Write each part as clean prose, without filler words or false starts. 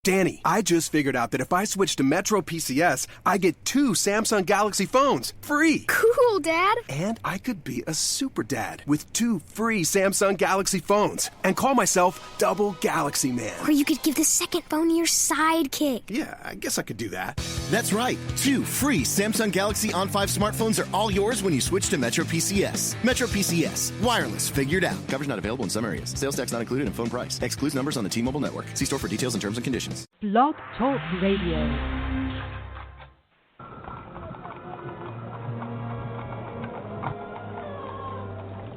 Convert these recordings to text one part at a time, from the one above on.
Danny, I just figured out that if I switch to Metro PCS, I get 2 Samsung Galaxy phones free. Cool, Dad. And I could be a super dad with 2 free Samsung Galaxy phones and call myself Double Galaxy Man. Or you could give the second phone to your sidekick. Yeah, I guess I could do that. That's right. 2 free Samsung Galaxy On 5 smartphones are all yours when you switch to Metro PCS. Metro PCS. Wireless figured out. Coverage not available in some areas. Sales tax not included in phone price. Excludes numbers on the T-Mobile network. See store for details and terms and conditions. Blog Talk Radio.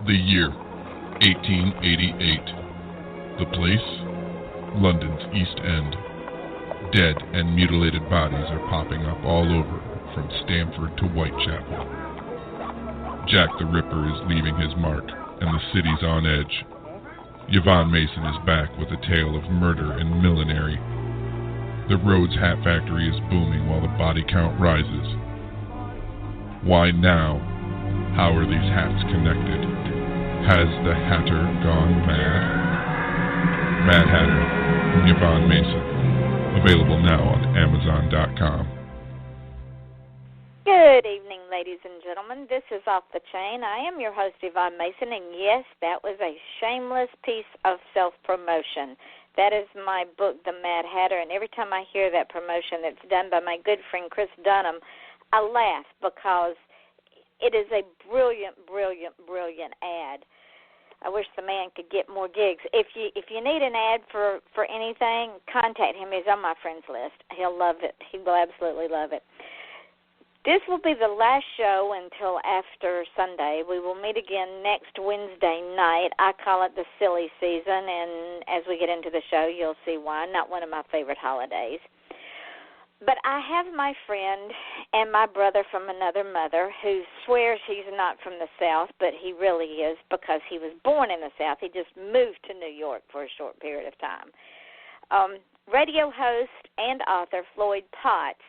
The year, 1888. The place, London's East End. Dead and mutilated bodies are popping up all over, from Stamford to Whitechapel. Jack the Ripper is leaving his mark, and the city's on edge. Yvonne Mason is back with a tale of murder and millinery. The Rhodes Hat Factory is booming while the body count rises. Why now? How are these hats connected? Has the Hatter gone mad? Mad Hatter from Yvonne Mason. Available now on Amazon.com. Good evening, ladies and gentlemen. This is Off the Chain. I am your host, Yvonne Mason, and yes, that was a shameless piece of self-promotion. That is my book, The Mad Hatter, and every time I hear that promotion that's done by my good friend Chris Dunham, I laugh because it is a brilliant, brilliant, brilliant ad. I wish the man could get more gigs. If you need an ad for anything, contact him. He's on my friends list. He'll love it. He will absolutely love it. This will be the last show until after Sunday. We will meet again next Wednesday night. I call it the silly season, and as we get into the show, you'll see why. Not one of my favorite holidays. But I have my friend and my brother from another mother who swears he's not from the South, but he really is because he was born in the South. He just moved to New York for a short period of time. Radio host and author Floyd Potts.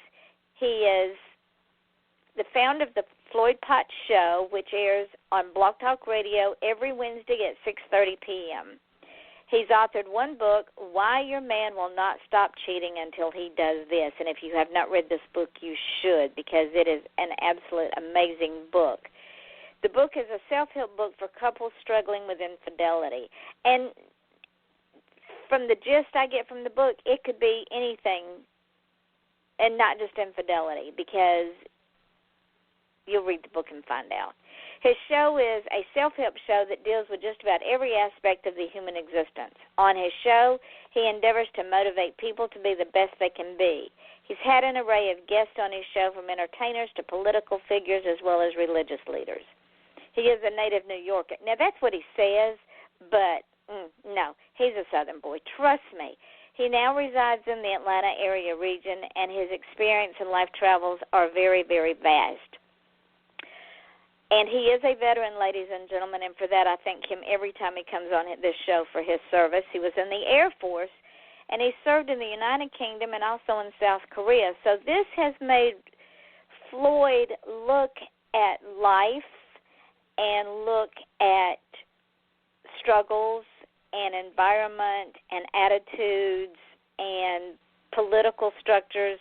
He is the founder of the Floyd Potts Show, which airs on Blog Talk Radio every Wednesday at 6:30 p.m. He's authored one book, Why Your Man Will Not Stop Cheating Until He Does This. And if you have not read this book, you should, because it is an absolute amazing book. The book is a self-help book for couples struggling with infidelity. And from the gist I get from the book, it could be anything and not just infidelity, because you'll read the book and find out. His show is a self-help show that deals with just about every aspect of the human existence. On his show, he endeavors to motivate people to be the best they can be. He's had an array of guests on his show, from entertainers to political figures as well as religious leaders. He is a native New Yorker. Now, that's what he says, but no, he's a Southern boy. Trust me. He now resides in the Atlanta area region, and his experience and life travels are very, very vast. And he is a veteran, ladies and gentlemen, and for that I thank him every time he comes on this show for his service. He was in the Air Force, and he served in the United Kingdom and also in South Korea. So this has made Floyd look at life and look at struggles and environment and attitudes and political structures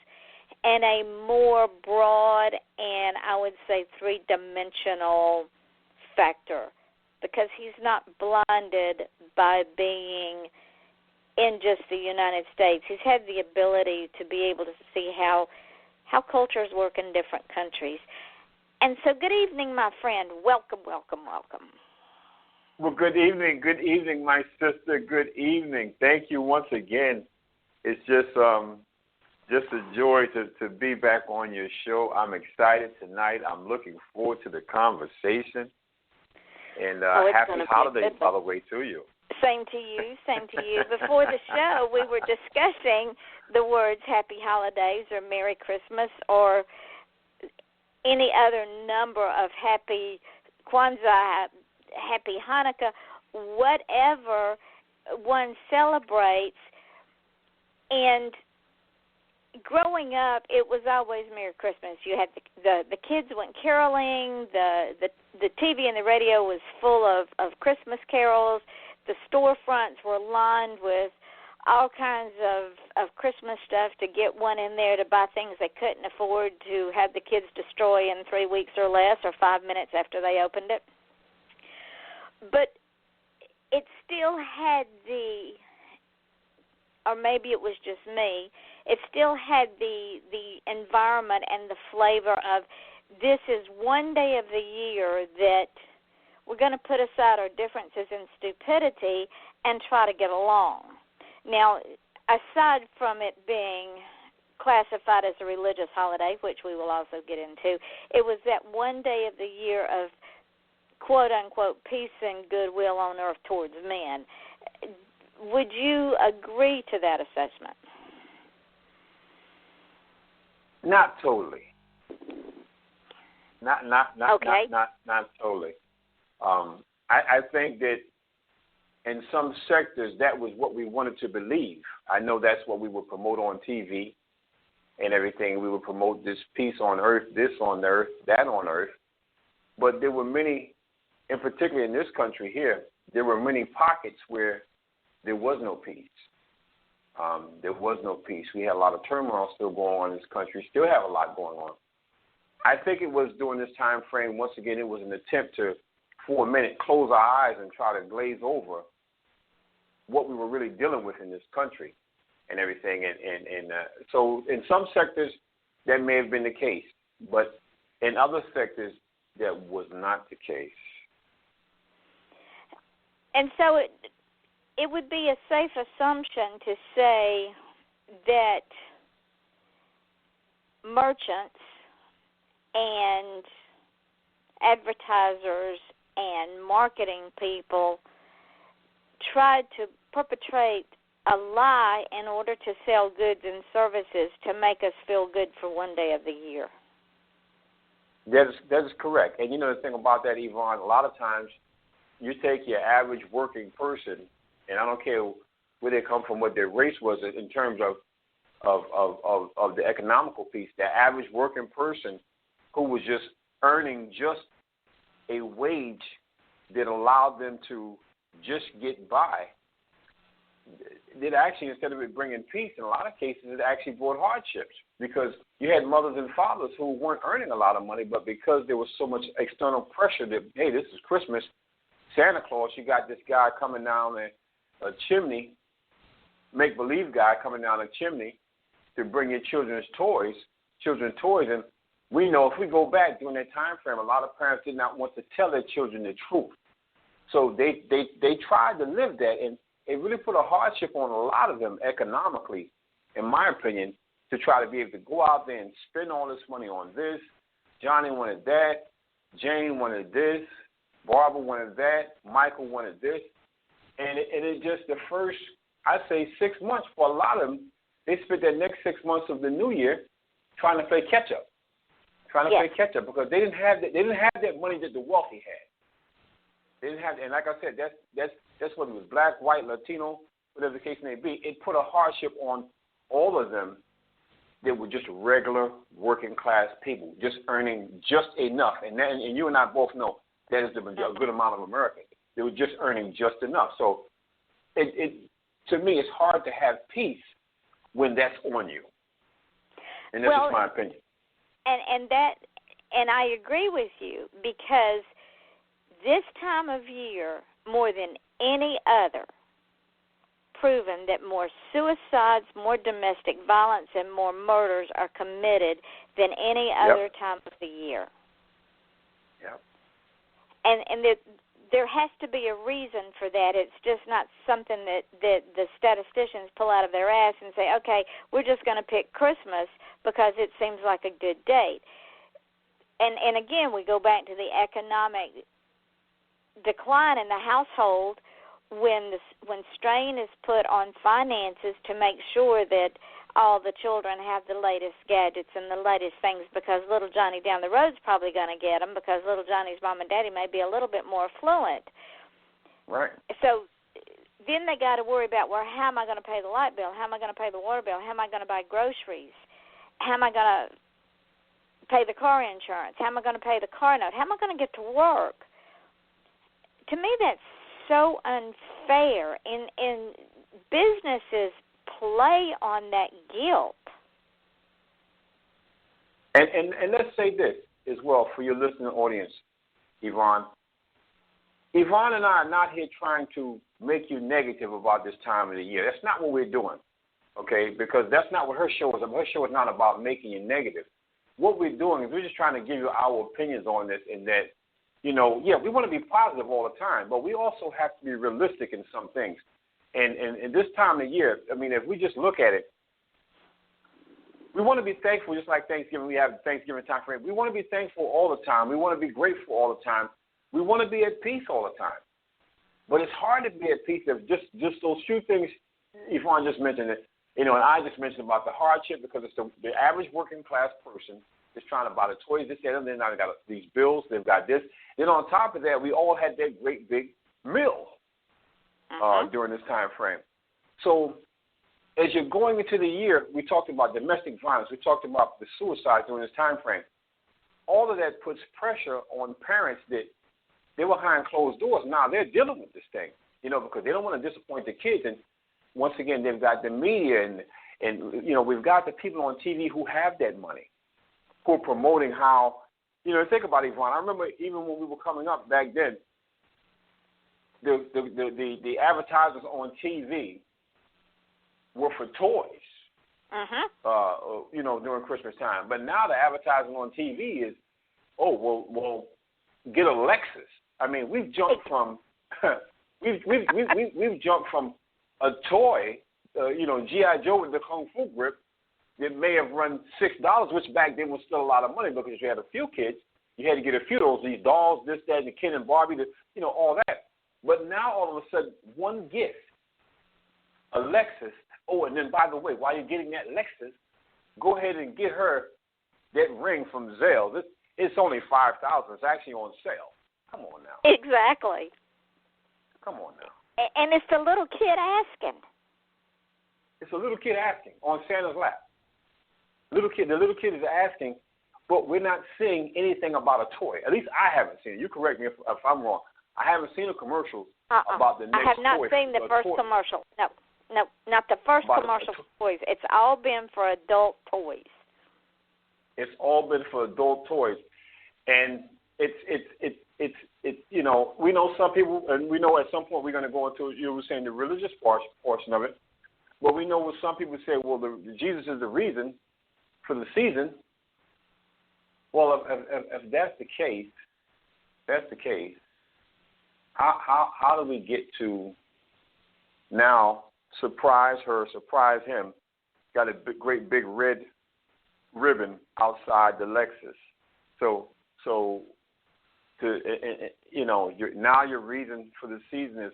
and a more broad and, I would say, three-dimensional factor, because he's not blinded by being in just the United States. He's had the ability to be able to see how cultures work in different countries. And so good evening, my friend. Welcome, welcome, welcome. Well, good evening, my sister. Good evening. Thank you once again. It's just a joy to be back on your show. I'm excited tonight. I'm looking forward to the conversation. And happy holidays, by the way, to you. Same to you, same to you. Before the show, we were discussing the words Happy Holidays or Merry Christmas or any other number of Happy Kwanzaa, Happy Hanukkah, whatever one celebrates. And growing up, it was always Merry Christmas. You had the kids went caroling. The TV and the radio was full of Christmas carols. The storefronts were lined with all kinds of Christmas stuff to get one in there to buy things they couldn't afford to have the kids destroy in 3 weeks or less or 5 minutes after they opened it. But it still had or maybe it was just me, it still had the environment and the flavor of this is one day of the year that we're going to put aside our differences in stupidity and try to get along. Now, aside from it being classified as a religious holiday, which we will also get into, it was that one day of the year of quote-unquote peace and goodwill on earth towards men. Would you agree to that assessment? Not totally. Not totally. I think that in some sectors that was what we wanted to believe. I know that's what we would promote on TV and everything. We would promote this peace on earth, this on earth, that on earth. But there were many, and particularly in this country here, there were many pockets where there was no peace. There was no peace. We had a lot of turmoil still going on in this country, still have a lot going on. I think it was during this time frame, once again, it was an attempt to, for a minute, close our eyes and try to glaze over what we were really dealing with in this country and everything. And so in some sectors, that may have been the case. But in other sectors, that was not the case. And so it would be a safe assumption to say that merchants and advertisers and marketing people tried to perpetrate a lie in order to sell goods and services to make us feel good for one day of the year. That is correct. And you know the thing about that, Yvonne, a lot of times you take your average working person, and I don't care where they come from, what their race was in terms of the economical piece, the average working person who was just earning just a wage that allowed them to just get by, did actually, instead of it bringing peace, in a lot of cases, it actually brought hardships because you had mothers and fathers who weren't earning a lot of money, but because there was so much external pressure that, hey, this is Christmas, Santa Claus, you got this guy coming down a chimney, make-believe guy coming down a chimney to bring your children's toys, and we know if we go back during that time frame, a lot of parents did not want to tell their children the truth. So they tried to live that, and it really put a hardship on a lot of them economically, in my opinion, to try to be able to go out there and spend all this money on this. Johnny wanted that. Jane wanted this. Barbara wanted that. Michael wanted this. And it just the first, I'd say 6 months for a lot of them, they spent that next 6 months of the new year trying to play catch-up. Play catch-up because they didn't have that money that the wealthy had. They didn't have, and like I said, that's whether it was black, white, Latino, whatever the case may be. It put a hardship on all of them that were just regular working class people, just earning just enough. And you and I both know that is a good amount of Americans. They were just earning just enough. So it to me, it's hard to have peace when that's on you. And that's just my opinion. And I agree with you because this time of year, more than any other, proven that more suicides, more domestic violence, and more murders are committed than any other time of the year. Yep. And there has to be a reason for that. It's just not something that the statisticians pull out of their ass and say, okay, we're just going to pick Christmas because it seems like a good date. And again, we go back to the economic decline in the household when strain is put on finances to make sure that all the children have the latest gadgets and the latest things because little Johnny down the road's probably going to get them because little Johnny's mom and daddy may be a little bit more affluent. Right. So then they got to worry about, well, how am I going to pay the light bill? How am I going to pay the water bill? How am I going to buy groceries? How am I going to pay the car insurance? How am I going to pay the car note? How am I going to get to work? To me, that's so unfair. And businesses play on that guilt. And let's say this as well for your listening audience, Yvonne. Yvonne and I are not here trying to make you negative about this time of the year. That's not what we're doing, okay? Because that's not what her show is. Her show is not about making you negative. What we're doing is we're just trying to give you our opinions on this, and that, we want to be positive all the time, but we also have to be realistic in some things. And this time of year, I mean, if we just look at it, we want to be thankful, just like Thanksgiving. We have Thanksgiving time frame. We want to be thankful all the time. We want to be grateful all the time. We want to be at peace all the time. But it's hard to be at peace if just those few things Yvonne just mentioned, and I just mentioned about the hardship, because it's the average working class person is trying to buy the toys, this, that, and then now they got these bills, they've got this. Then on top of that, we all had that great big meal during this time frame. So as you're going into the year, we talked about domestic violence, we talked about the suicide during this time frame. All of that puts pressure on parents that they were behind closed doors. Now they're dealing with this thing, because they don't want to disappoint the kids. And once again, they've got the media and we've got the people on TV who have that money, who are promoting how, think about it, Yvonne. I remember even when we were coming up back then, the advertisers on TV were for toys, during Christmas time. But now the advertising on TV is, well, get a Lexus. I mean, we've jumped from we've jumped from a toy, G.I. Joe with the Kung Fu grip that may have run $6, which back then was still a lot of money because you had a few kids. You had to get a few of those, these dolls, this, that, and the Ken and Barbie, all that. But now all of a sudden, one gift, a Lexus. Oh, and then by the way, while you're getting that Lexus, go ahead and get her that ring from Zelle. It's only $5,000. It's actually on sale. Come on now. Exactly. Come on now. And it's the little kid asking. It's a little kid asking on Santa's lap. The little kid is asking, but we're not seeing anything about a toy. At least I haven't seen it. You correct me if I'm wrong. I haven't seen a commercial about the next toy. I have not seen the first commercial. No, not the first commercial for toys. It's all been for adult toys. It's all been for adult toys, and it's we know some people, and we know at some point we're going to go into, you were saying, the religious portion of it, but we know what some people say, well, Jesus is the reason for the season. Well, if that's the case, how do we get to now surprise her, surprise him, got a great big red ribbon outside the Lexus. So now your reason for the season is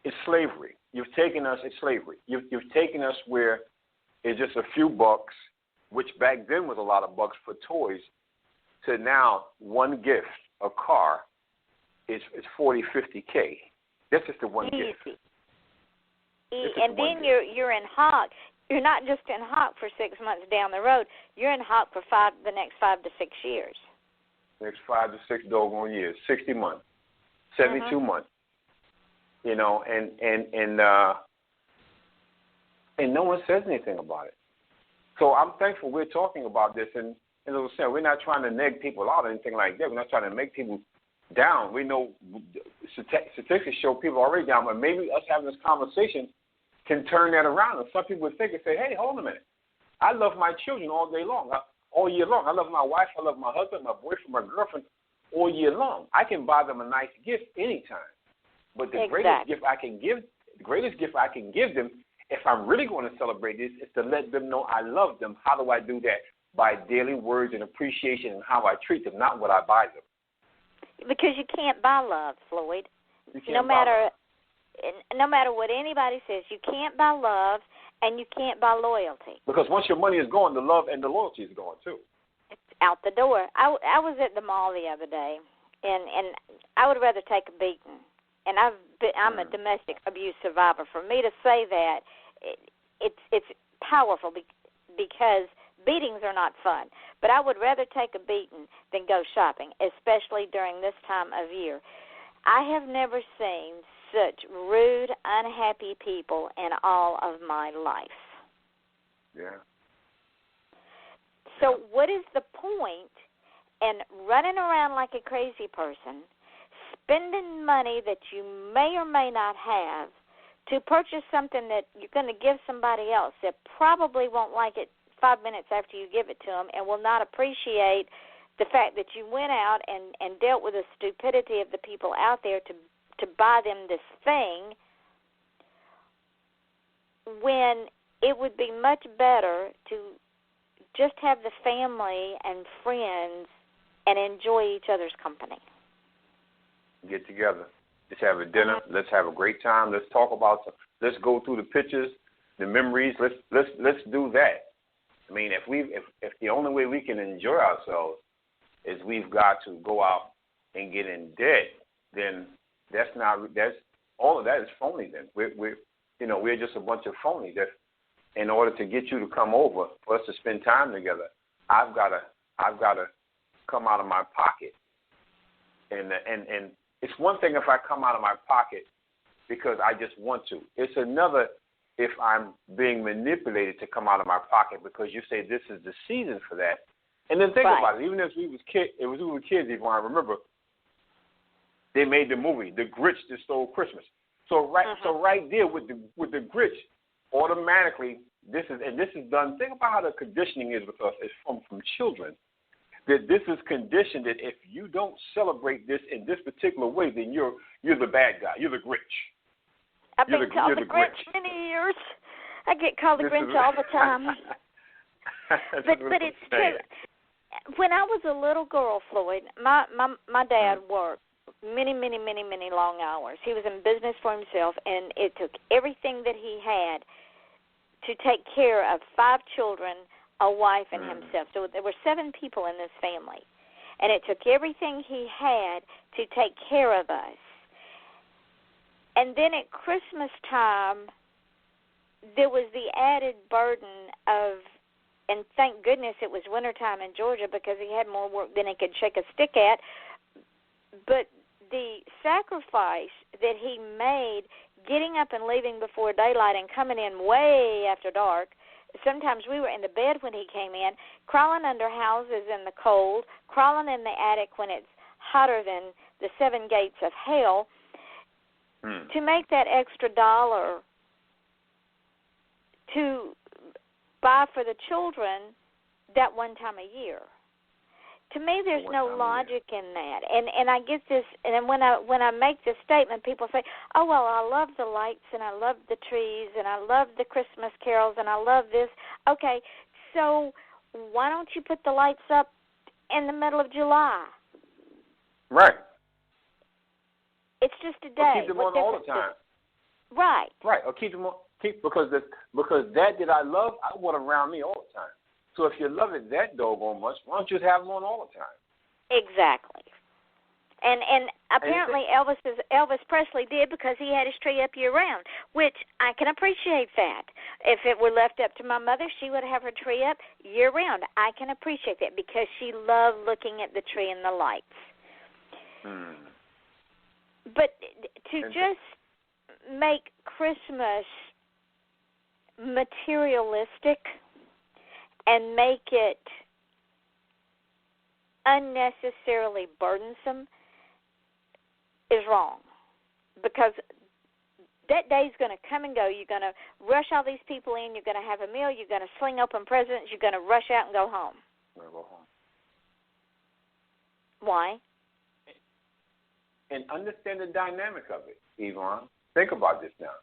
it's slavery. You've taken us, it's slavery. You've taken us where it's just a few bucks, which back then was a lot of bucks for toys, to now one gift, a car, is $40,000, $50,000. That's just the one gift. And then you're in hock. You're not just in hock for 6 months down the road. You're in hock for the next 5 to 6 years. Next 5 to 6 doggone years, 60 months, 72 months. And no one says anything about it. So I'm thankful we're talking about this. And as I was saying, we're not trying to neg people out or anything like that. We're not trying to make people down. We know statistics show people already down, but maybe us having this conversation can turn that around. And some people would think and say, hey, hold a minute. I love my children all day long, all year long. I love my wife, I love my husband, my boyfriend, my girlfriend all year long. I can buy them a nice gift anytime. But the greatest gift I can give them, if I'm really going to celebrate this, is to let them know I love them. How do I do that? By daily words and appreciation and how I treat them, not what I buy them. Because you can't buy love, Floyd. No matter what anybody says, you can't buy love and you can't buy loyalty. Because once your money is gone, the love and the loyalty is gone too. It's out the door. I was at the mall the other day, and I would rather take a beating. And I'm a domestic abuse survivor. For me to say that, it's powerful because beatings are not fun. But I would rather take a beating than go shopping, especially during this time of year. I have never seen such rude, unhappy people in all of my life. Yeah. So what is the point in running around like a crazy person, spending money that you may or may not have to purchase something that you're going to give somebody else that probably won't like it 5 minutes after you give it to them and will not appreciate the fact that you went out and dealt with the stupidity of the people out there to buy them this thing, when it would be much better to just have the family and friends and enjoy each other's company. Get together. Let's have a dinner. Let's have a great time. Let's talk about. Let's go through the pictures, the memories. Let's do that. I mean, if the only way we can enjoy ourselves is we've got to go out and get in debt, then that's all of that is phony. Then we're just a bunch of phonies. That in order to get you to come over for us to spend time together, I've got to come out of my pocket, and it's one thing if I come out of my pocket because I just want to. It's another if I'm being manipulated to come out of my pocket because you say this is the season for that. And then think about it. Even as we were kids, Yvonne, remember they made the movie The Grinch That Stole Christmas. So right there with the Grinch, automatically this is done. Think about how the conditioning is with us. It's from children. That this is conditioned that if you don't celebrate this in this particular way, then you're the bad guy. You're the Grinch. I've been called the Grinch many years. I get called the Grinch all the time. but it's true. When I was a little girl, Floyd, my dad worked many long hours. He was in business for himself, and it took everything that he had to take care of 5 children, a wife, and himself. So there were 7 people in this family, and it took everything he had to take care of us. And then at Christmas time, there was the added burden of, and thank goodness it was wintertime in Georgia because he had more work than he could shake a stick at, but the sacrifice that he made getting up and leaving before daylight and coming in way after dark. Sometimes we were in the bed when he came in, crawling under houses in the cold, crawling in the attic when it's hotter than the 7 gates of hell, to make that extra dollar to buy for the children that one time a year. To me, there's no logic in that, and I get this. And when I make this statement, people say, "Oh well, I love the lights, and I love the trees, and I love the Christmas carols, and I love this." Okay, so why don't you put the lights up in the middle of July? Right. It's just a day. Or keep them on all the time. Right. Right. Or keep them on. Because that I love, I want around me all the time. So if you love it that doggone much, why don't you just have them on all the time? Exactly. And apparently Elvis Presley did because he had his tree up year round, which I can appreciate that. If it were left up to my mother, she would have her tree up year round. I can appreciate that because she loved looking at the tree and the lights. But to just make Christmas materialistic and make it unnecessarily burdensome is wrong, because that day's going to come and go. You're going to rush all these people in. You're going to have a meal. You're going to sling open presents. You're going to rush out and go home. Why? And understand the dynamic of it, Yvonne. Think about this now.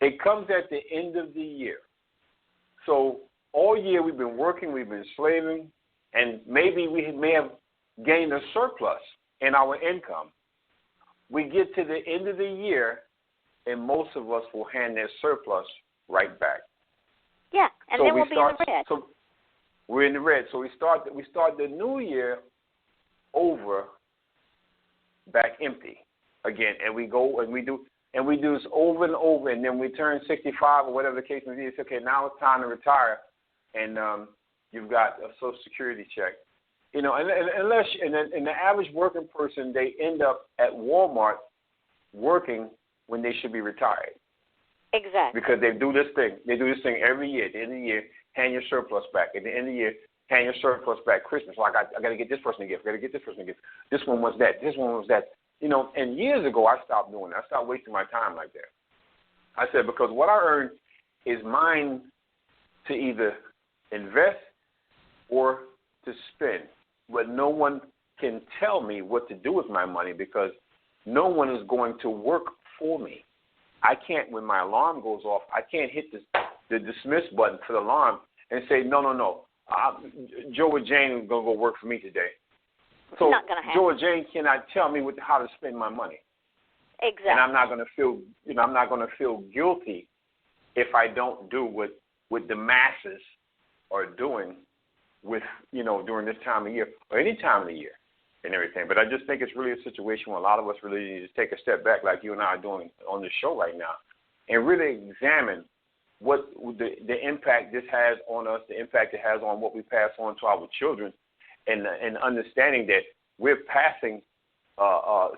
It comes at the end of the year. So all year we've been working, we've been slaving, and maybe we may have gained a surplus in our income. We get to the end of the year, and most of us will hand that surplus right back. Yeah, and so then we'll be in the red. So we're in the red. So we start the new year over back empty again, and we go and we do this over and over, and then we turn 65 or whatever the case may be. It's okay. Now it's time to retire, and you've got a Social Security check, And the average working person, they end up at Walmart working when they should be retired. Exactly. Because they do this thing. They do this thing every year. At the end of the year, hand your surplus back. At the end of the year, hand your surplus back. Christmas, like I got to get this person a gift. I got to get this person a gift. This one was that. This one was that. And years ago, I stopped doing that. I stopped wasting my time like that. I said, because what I earn is mine to either invest or to spend. But no one can tell me what to do with my money because no one is going to work for me. I can't, when my alarm goes off, I can't hit the dismiss button for the alarm and say, no. Joe or Jane is going to go work for me today. So not gonna happen. Joe or Jane cannot tell me how to spend my money. Exactly. And I'm not going to feel guilty if I don't do what the masses are doing with, during this time of year or any time of the year and everything. But I just think it's really a situation where a lot of us really need to take a step back like you and I are doing on this show right now and really examine what the impact this has on us, the impact it has on what we pass on to our children, and understanding that we're passing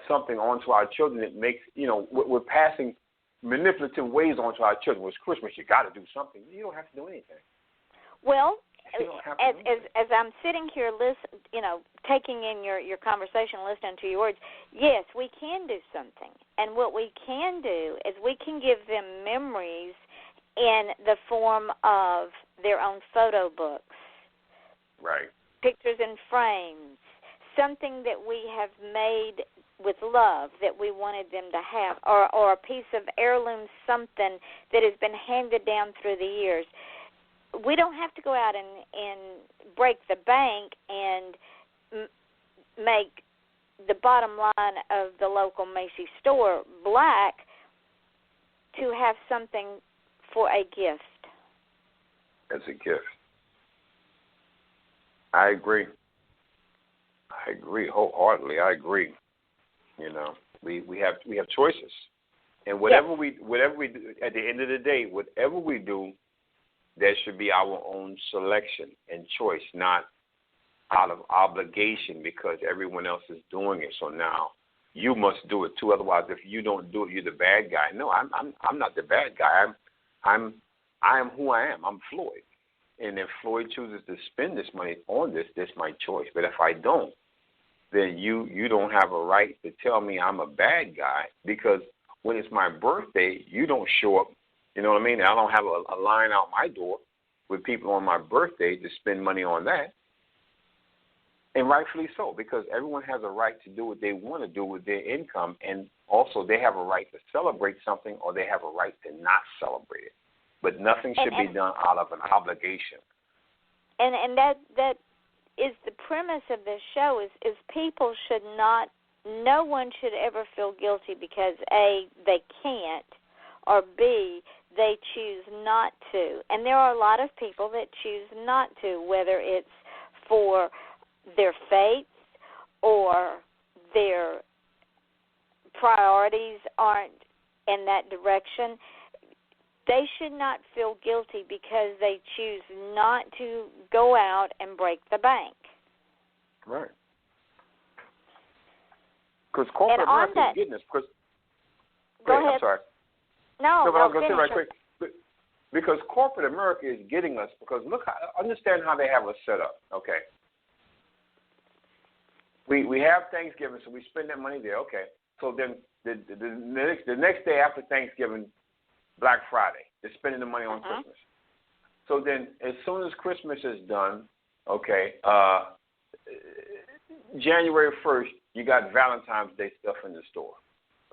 something on to our children that makes, we're passing manipulative ways on to our children. It's Christmas, you got to do something. You don't have to do anything. Well, as I'm sitting here, taking in your conversation, listening to your words, yes, we can do something. And what we can do is we can give them memories in the form of their own photo books. Right. Pictures in frames, something that we have made with love that we wanted them to have, or a piece of heirloom, something that has been handed down through the years. We don't have to go out and break the bank and make the bottom line of the local Macy's store black to have something for a gift. That's a gift. I agree wholeheartedly. I agree. We have choices, and whatever we do, at the end of the day, whatever we do, that should be our own selection and choice, not out of obligation because everyone else is doing it. So now you must do it too. Otherwise, if you don't do it, you're the bad guy. No, I'm not the bad guy. I am who I am. I'm Floyd. And if Floyd chooses to spend this money on this, that's my choice. But if I don't, then you don't have a right to tell me I'm a bad guy because when it's my birthday, you don't show up. You know what I mean? I don't have a line out my door with people on my birthday to spend money on that. And rightfully so, because everyone has a right to do what they want to do with their income, and also they have a right to celebrate something or they have a right to not celebrate it. But nothing should be done out of an obligation. And that is the premise of this show is people should not, no one should ever feel guilty because A, they can't, or B, they choose not to. And there are a lot of people that choose not to, whether it's for their faith or their priorities aren't in that direction. They should not feel guilty because they choose not to go out and break the bank. Right. Because corporate America is getting us. Go ahead. I'm sorry. No, but I was going to say right quick. Because corporate America is getting us because understand how they have us set up, okay? We have Thanksgiving, so we spend that money there, okay. So then the next day after Thanksgiving, Black Friday, they're spending the money on Christmas. So then as soon as Christmas is done, okay, January 1st, you got Valentine's Day stuff in the store,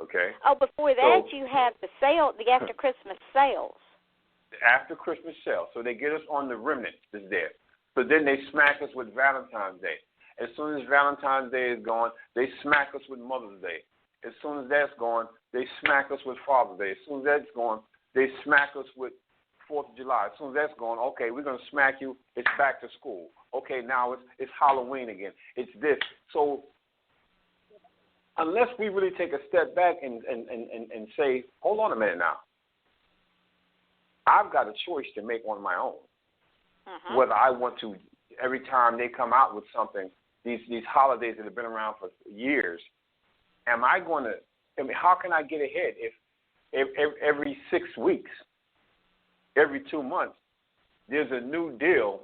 okay? Oh, before that, you have the after Christmas sales. After Christmas sales. So they get us on the remnant that's there. So then they smack us with Valentine's Day. As soon as Valentine's Day is gone, they smack us with Mother's Day. As soon as that's gone, they smack us with Father's Day. As soon as that's gone, they smack us with 4th of July. As soon as that's gone, okay, we're going to smack you. It's back to school. Okay, now it's Halloween again. It's this. So unless we really take a step back and say, hold on a minute now, I've got a choice to make on my own. Whether I want to, every time they come out with something, these holidays that have been around for years, am I going to? I mean, how can I get ahead if every 6 weeks, every 2 months, there's a new deal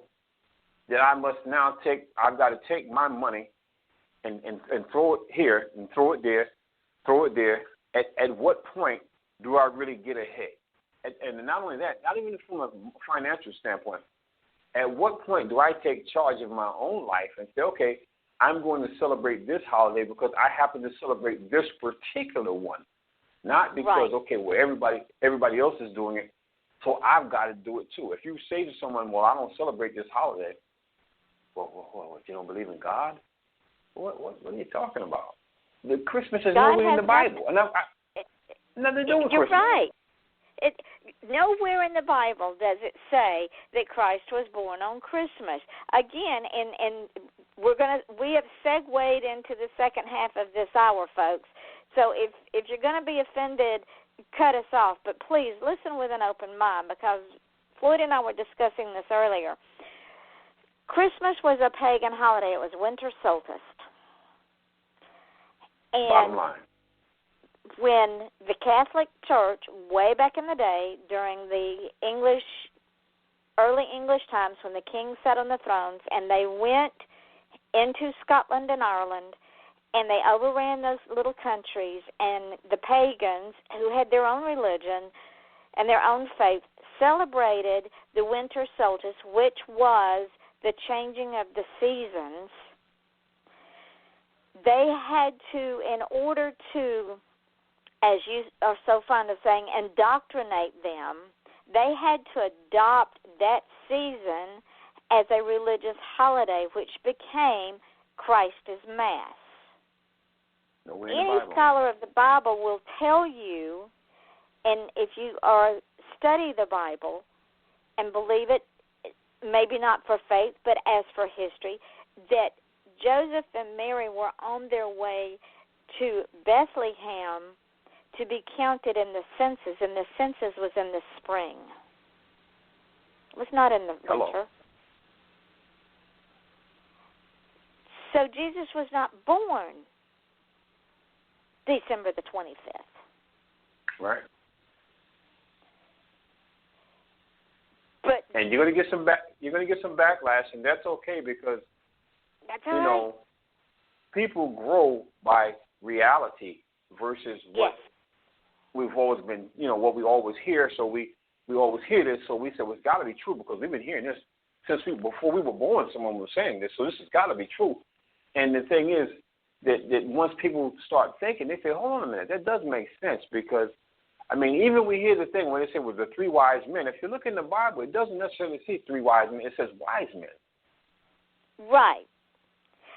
that I must now take? I've got to take my money and throw it here and throw it there. At what point do I really get ahead? And not only that, not even from a financial standpoint, at what point do I take charge of my own life and say, okay, I'm going to celebrate this holiday because I happen to celebrate this particular one, not because, okay, well, everybody else is doing it, so I've got to do it too. If you say to someone, well, I don't celebrate this holiday, well, you don't believe in God? What are you talking about? The Christmas is nowhere in the Bible. Nothing to do with Christmas. You're right. Nowhere in the Bible does it say that Christ was born on Christmas. Again, and we have segued into the second half of this hour, folks. So if you're going to be offended, cut us off. But please listen with an open mind, because Floyd and I were discussing this earlier. Christmas was a pagan holiday. It was winter solstice. And bottom line. When the Catholic Church, way back in the day, during the early English times, when the kings sat on the thrones, and they went into Scotland and Ireland, and they overran those little countries, and the pagans, who had their own religion and their own faith, celebrated the winter solstice, which was the changing of the seasons. They had to, in order to, as you are so fond of saying, indoctrinate them, they had to adopt that season as a religious holiday, which became Christ's Mass. Any scholar of the Bible will tell you, and if you study the Bible and believe it, maybe not for faith, but as for history, that Joseph and Mary were on their way to Bethlehem to be counted in the census, and the census was in the spring. It was not in the winter. So Jesus was not born December the 25th. Right. But and you're going to get some backlash, and that's okay, because you know, people grow by reality versus what we've always been, what we always hear. So we always hear this, so we say, well, it's got to be true, because we've been hearing this since before we were born. Someone was saying this, so this has got to be true. And the thing is that once people start thinking, they say, hold on a minute, that does make sense, because, I mean, even we hear the thing when they say, well, the three wise men. If you look in the Bible, it doesn't necessarily say three wise men. It says wise men. Right.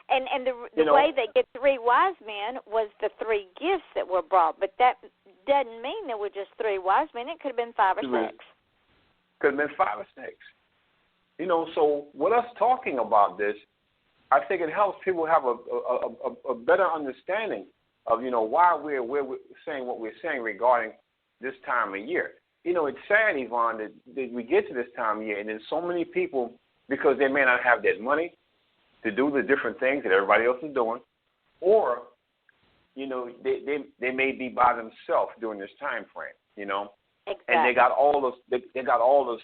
And the way they get three wise men was the three gifts that were brought. But that doesn't mean there were just three wise men. It could have been 5 or 6. Could have been 5 or 6. So with us talking about this, I think it helps people have a better understanding of, why we're saying what we're saying regarding this time of year. It's sad, Yvonne, that we get to this time of year, and there's so many people, because they may not have that money to do the different things that everybody else is doing, or, they may be by themselves during this time frame, Exactly. And they got all the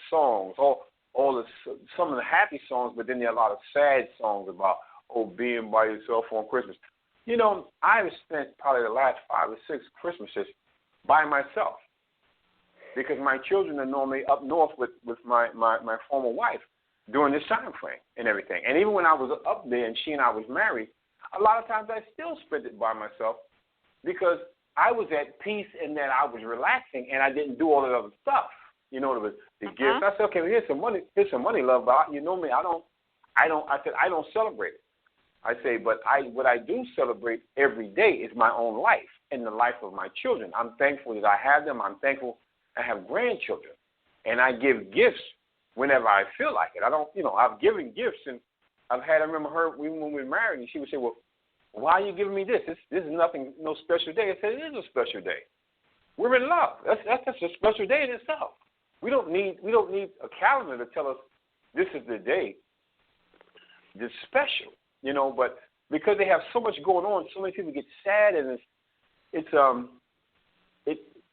songs, some of the happy songs, but then there are a lot of sad songs about being by yourself on Christmas. I've spent probably the last 5 or 6 Christmases by myself, because my children are normally up north with my former wife during this time frame and everything. And even when I was up there and she and I was married, a lot of times I still spent it by myself, because I was at peace in that I was relaxing and I didn't do all that other stuff. The gifts. I said, okay, well, here's some money, love, but me, I don't celebrate it. I say, but what I do celebrate every day is my own life and the life of my children. I'm thankful that I have them. I'm thankful I have grandchildren, and I give gifts whenever I feel like it. I don't, I've given gifts, and I remember her when we were married, and she would say, well, why are you giving me this? This is nothing, no special day. I said, it is a special day. We're in love. That's just a special day in itself. We don't need a calendar to tell us this is the day that's special, but because they have so much going on, so many people get sad, and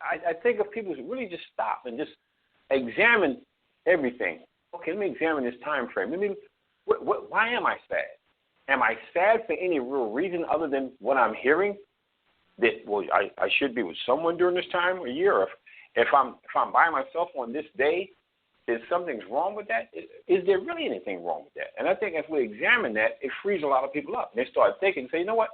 I think if people really just stop and just examine everything. Okay, let me examine this time frame. Why am I sad? Am I sad for any real reason other than what I'm hearing? That I should be with someone during this time of year. If I'm by myself on this day, is something's wrong with that? Is there really anything wrong with that? And I think if we examine that, it frees a lot of people up. And they start thinking and say, you know what?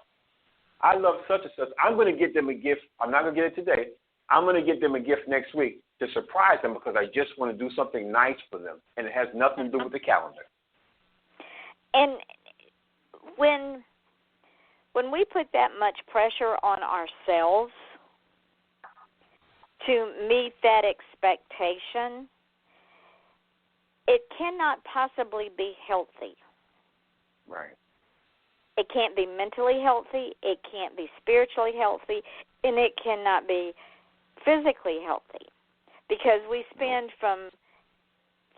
I love such and such. I'm going to get them a gift. I'm not going to get it today. I'm going to get them a gift next week to surprise them because I just want to do something nice for them. And it has nothing to do with the calendar. And when we put that much pressure on ourselves to meet that expectation, it cannot possibly be healthy. Right. It can't be mentally healthy, it can't be spiritually healthy, and it cannot be physically healthy. Because we spend from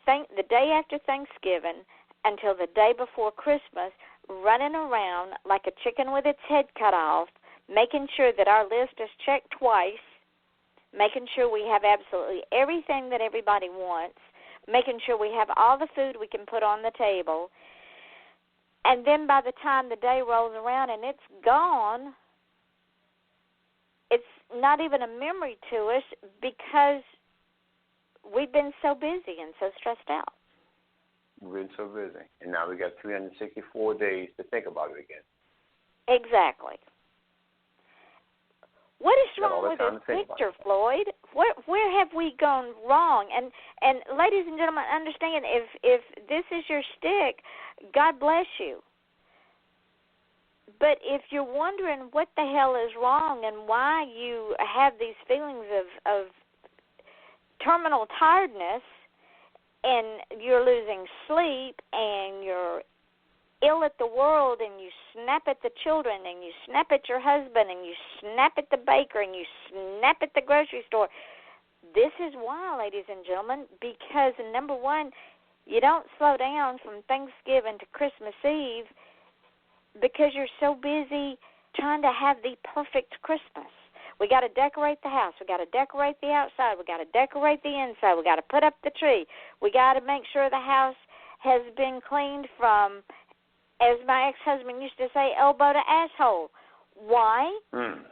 the day after Thanksgiving until the day before Christmas running around like a chicken with its head cut off, making sure that our list is checked twice, making sure we have absolutely everything that everybody wants, making sure we have all the food we can put on the table. And then by the time the day rolls around and it's gone, it's not even a memory to us because we've been so busy and so stressed out. We've been so busy. And now we got 364 days to think about it again. Exactly. What is wrong with this picture, Floyd? Where have we gone wrong? And ladies and gentlemen, understand, if this is your stick, God bless you. But if you're wondering what the hell is wrong and why you have these feelings of terminal tiredness and you're losing sleep and you're ill at the world and you snap at the children and you snap at your husband and you snap at the baker and you snap at the grocery store, this is why, ladies and gentlemen, because, number one, you don't slow down from Thanksgiving to Christmas Eve because you're so busy trying to have the perfect Christmas. We got to decorate the house. We got to decorate the outside. We got to decorate the inside. We got to put up the tree. We got to make sure the house has been cleaned from, as my ex-husband used to say, elbow to asshole. Why?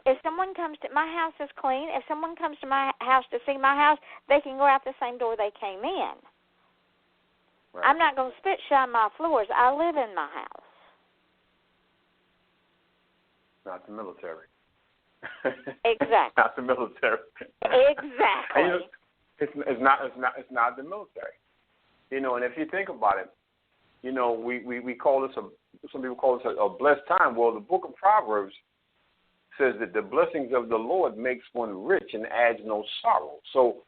If someone comes to my house is clean, if someone comes to my house to see my house, they can go out the same door they came in. Right. I'm not going to spit shine my floors. I live in my house. Not the military. Exactly. Not the military. Exactly. And, it's not the military. And if you think about it, we call this some people call this a blessed time. Well, the book of Proverbs says that the blessings of the Lord makes one rich and adds no sorrow. So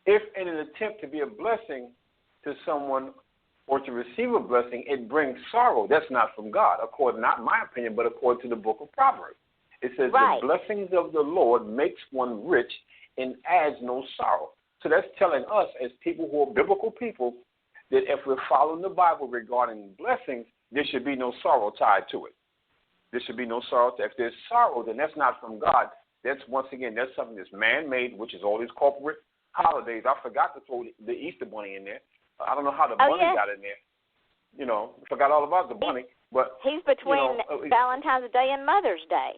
if in an attempt to be a blessing to someone or to receive a blessing, it brings sorrow, that's not from God, according, not my opinion, but according to the book of Proverbs. It says the blessings of the Lord makes one rich and adds no sorrow. So that's telling us as people who are biblical people that if we're following the Bible regarding blessings, there should be no sorrow tied to it. There should be no sorrow. If there's sorrow, then that's not from God. That's, once again, that's something that's man-made, which is all these corporate holidays. I forgot to throw the Easter bunny in there. I don't know how the bunny got in there. Forgot all about the bunny. But he's between Valentine's Day and Mother's Day.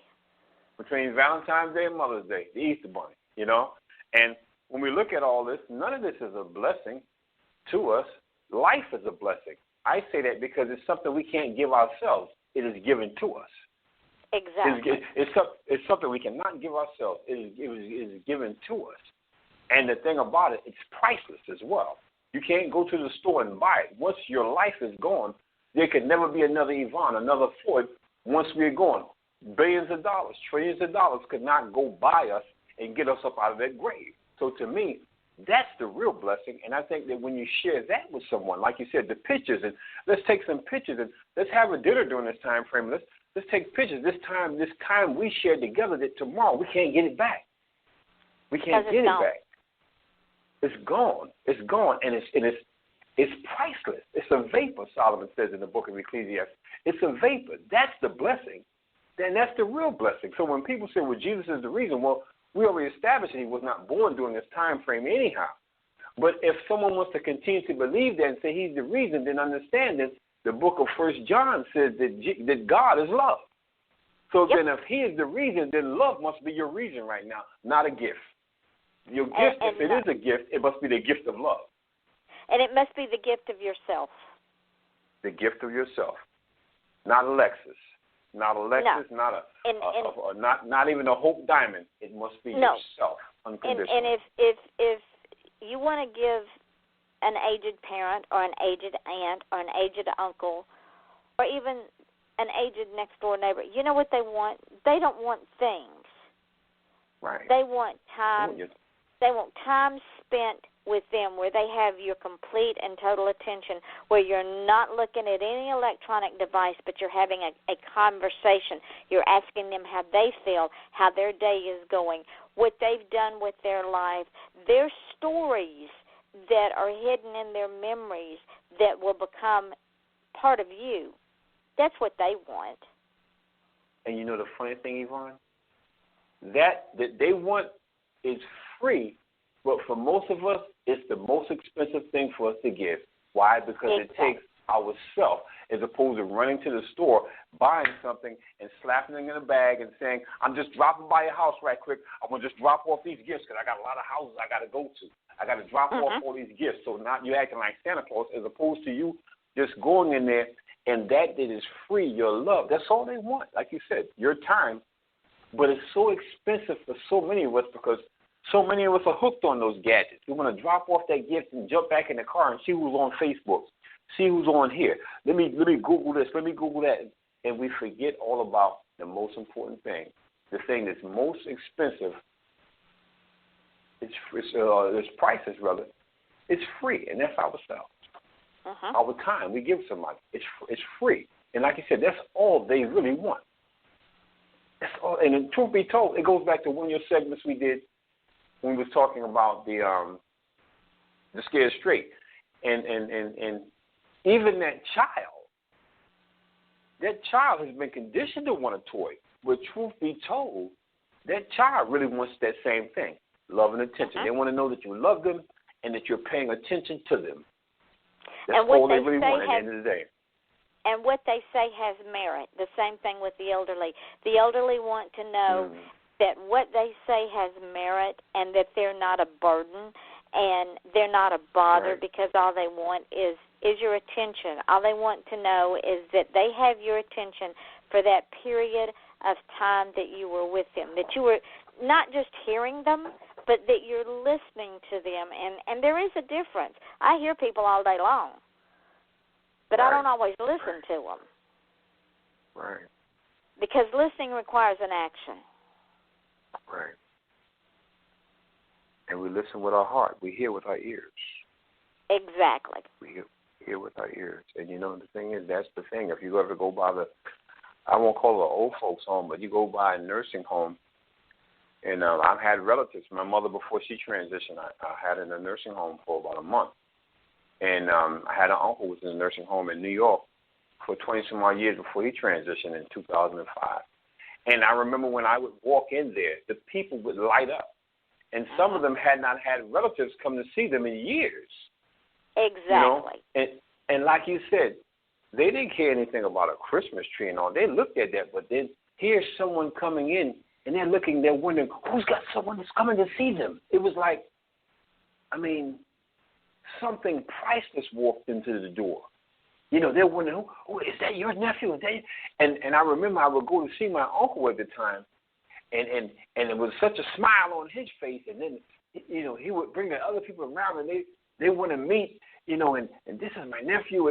Between Valentine's Day and Mother's Day, the Easter bunny, And when we look at all this, none of this is a blessing to us. Life is a blessing. I say that because it's something we can't give ourselves. It is given to us. Exactly. It's something we cannot give ourselves. It is given to us. And the thing about it, it's priceless as well. You can't go to the store and buy it. Once your life is gone, there could never be another Yvonne, another Floyd once we're gone. Billions of dollars, trillions of dollars could not go buy us and get us up out of that grave. So to me, that's the real blessing, and I think that when you share that with someone, like you said, the pictures, and let's take some pictures, and let's have a dinner during this time frame. Let's take pictures. This time we shared together, that tomorrow we can't get it back. We can't get it back. It's gone. It's gone, and it's priceless. It's a vapor, Solomon says in the book of Ecclesiastes. It's a vapor. That's the blessing. Then that's the real blessing. So when people say, well, Jesus is the reason, well, we already established that he was not born during this time frame anyhow. But if someone wants to continue to believe that and say he's the reason, then understand that the book of 1 John says that God is love. So then if he is the reason, then love must be your reason right now, not a gift. Your gift, if it is a gift, it must be the gift of love. And it must be the gift of yourself. The gift of yourself. Not a Lexus. Not a Lexus, no. Not even a Hope Diamond. It must be yourself, unconditional. And if you want to give an aged parent or an aged aunt or an aged uncle or even an aged next-door neighbor, you know what they want? They don't want things. Right. They want time. They want time spent with them where they have your complete and total attention, where you're not looking at any electronic device, but you're having a conversation. You're asking them how they feel, how their day is going, what they've done with their life, their stories that are hidden in their memories that will become part of you. That's what they want. And you know the funny thing, Yvonne? That they want is free, but for most of us, it's the most expensive thing for us to give. Why? Because it takes ourself as opposed to running to the store, buying something, and slapping it in a bag and saying, I'm just dropping by your house right quick. I'm going to just drop off these gifts because I got a lot of houses I got to go to. I got to drop off all these gifts. So now you're acting like Santa Claus as opposed to you just going in there and that is free, your love. That's all they want, like you said, your time. But it's so expensive for so many of us because so many of us are hooked on those gadgets. We want to drop off that gift and jump back in the car and see who's on Facebook, see who's on here. Let me Google this, let me Google that. And we forget all about the most important thing, the thing that's most expensive. It's priceless, rather. It's free, and that's ourselves. Our time we give somebody. It's free. And like you said, that's all they really want. That's all. And the truth be told, it goes back to one of your segments we did when we was talking about the Scared Straight. And even that child has been conditioned to want a toy. But truth be told, that child really wants that same thing, love and attention. They want to know that you love them and that you're paying attention to them. That's all they really want at the end of the day. And what they say has merit. The same thing with the elderly. The elderly want to know that what they say has merit and that they're not a burden and they're not a bother because all they want is your attention. All they want to know is that they have your attention for that period of time that you were with them, that you were not just hearing them, but that you're listening to them. And there is a difference. I hear people all day long, but I don't always listen to them. Right. Because listening requires an action. Right. And we listen with our heart. We hear with our ears. Exactly. We hear with our ears. And you know, the thing is, that's the thing. If you ever go by I won't call it an old folks home, but you go by a nursing home, and I've had relatives. My mother, before she transitioned, I had her in a nursing home for about a month. And I had an uncle who was in a nursing home in New York for 20-some-odd years before he transitioned in 2005. And I remember when I would walk in there, the people would light up. And some of them had not had relatives come to see them in years. Exactly. You know? And like you said, they didn't care anything about a Christmas tree and all. They looked at that, but then here's someone coming in, and they're looking, they're wondering, who's got someone that's coming to see them? It was like, something priceless walked into the door. You know, they're wondering, is that your nephew? Is that you? And I remember I would go to see my uncle at the time, and it was such a smile on his face, and then, you know, he would bring the other people around, and they want to meet, you know, and this is my nephew,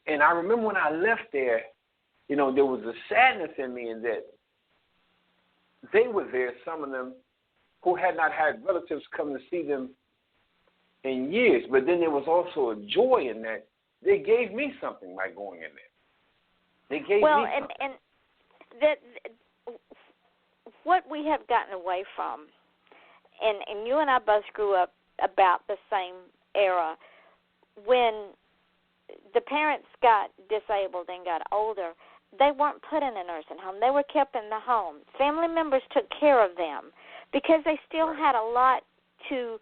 and I remember when I left there, you know, there was a sadness in me in that they were there, some of them, who had not had relatives come to see them in years, but then there was also a joy in that they gave me something by going in there. They gave me something. and that what we have gotten away from, and you and I both grew up about the same era, when the parents got disabled and got older, they weren't put in a nursing home. They were kept in the home. Family members took care of them because they still had a lot to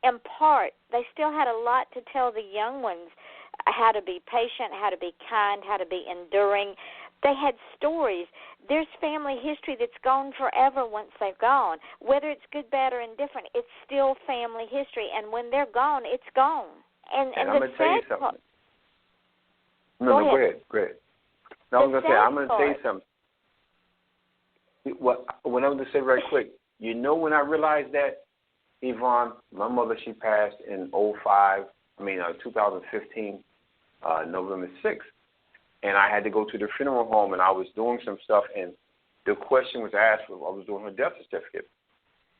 impart. They still had a lot to tell the young ones, how to be patient, how to be kind, how to be enduring. They had stories. There's family history that's gone forever once they've gone. Whether it's good, bad, or indifferent, it's still family history. And when they're gone, it's gone. And I'm going to tell you something. Go ahead. No, I'm going to tell you something. What I'm going to say right quick, you know when I realized that, Yvonne, my mother, she passed in 2015, November 6th. And I had to go to the funeral home, and I was doing some stuff, and the question was asked, I was doing her death certificate,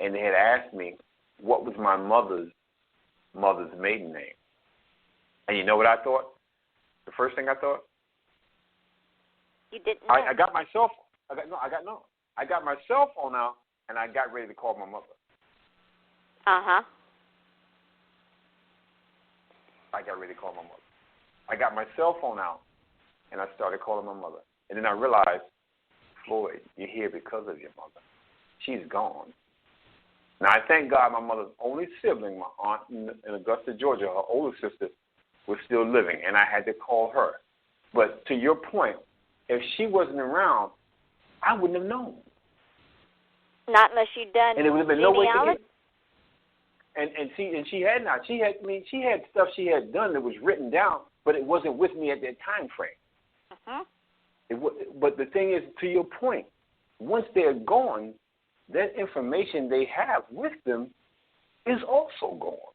and they had asked me what was my mother's maiden name. And you know what I thought? The first thing I thought? You didn't know. I got my cell phone. I got my cell phone out, and I got ready to call my mother. Uh-huh. I got ready to call my mother. I got my cell phone out, and I started calling my mother. And then I realized, Floyd, you're here because of your mother. She's gone. Now, I thank God my mother's only sibling, my aunt in Augusta, Georgia, her older sister, was still living, and I had to call her. But to your point, if she wasn't around, I wouldn't have known. Not unless you'd done and it would have been no way to get. And she had not. She had stuff she had done that was written down, but it wasn't with me at that time frame. Uh-huh. But the thing is, to your point, once they're gone, that information they have with them is also gone.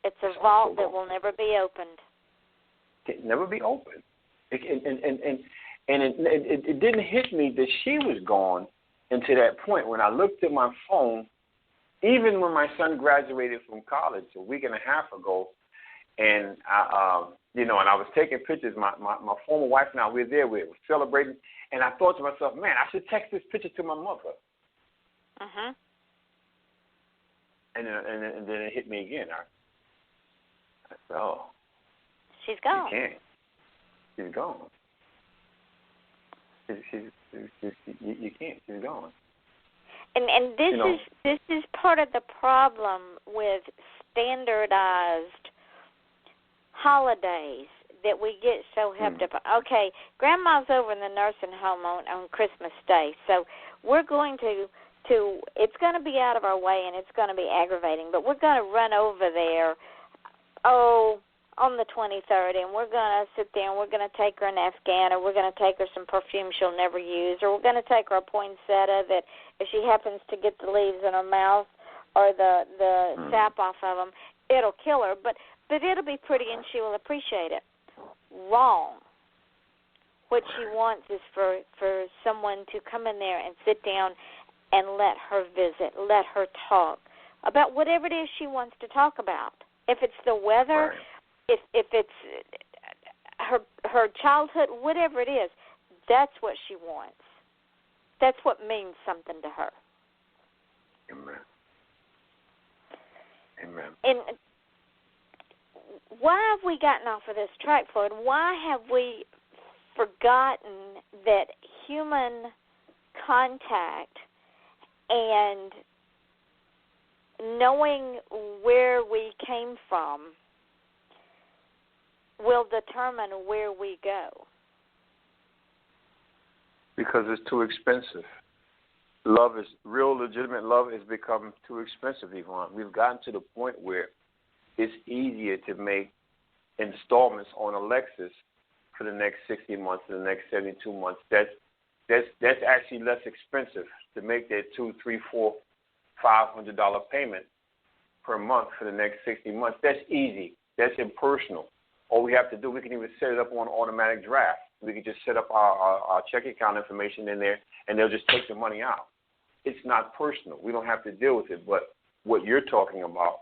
It's a vault that will never be opened. It never be opened. It didn't hit me that she was gone until that point when I looked at my phone. Even when my son graduated from college a week and a half ago, and I was taking pictures. My former wife and I, we were celebrating, and I thought to myself, man, I should text this picture to my mother. Uh-huh. And then it hit me again. I said, oh. She's gone. You can't. She's gone. You can't. She's gone. And this is part of the problem with standardized holidays that we get so hepped up. Okay, Grandma's over in the nursing home on Christmas Day, so we're going to it's going to be out of our way and it's going to be aggravating, but we're going to run over there, on the 23rd, and we're going to sit there and we're going to take her an Afghan, or we're going to take her some perfume she'll never use, or we're going to take her a poinsettia that if she happens to get the leaves in her mouth or the sap off of them, it'll kill her, but it'll be pretty and she will appreciate it. Wrong. What she wants is for someone to come in there and sit down and let her visit, let her talk about whatever it is she wants to talk about. If it's the weather, if it's her childhood, whatever it is, that's what she wants. That's what means something to her. Amen. And why have we gotten off of this track, Floyd? Why have we forgotten that human contact and knowing where we came from will determine where we go? Because it's too expensive. Real legitimate love has become too expensive, Yvonne. We've gotten to the point where it's easier to make installments on a Lexus for the next 60 months, for the next 72 months. That's actually less expensive to make that $200, $300, $400, $500 payment per month for the next 60 months. That's easy. That's impersonal. All we have to do, we can even set it up on automatic draft. We can just set up our check account information in there, and they'll just take the money out. It's not personal. We don't have to deal with it. But what you're talking about,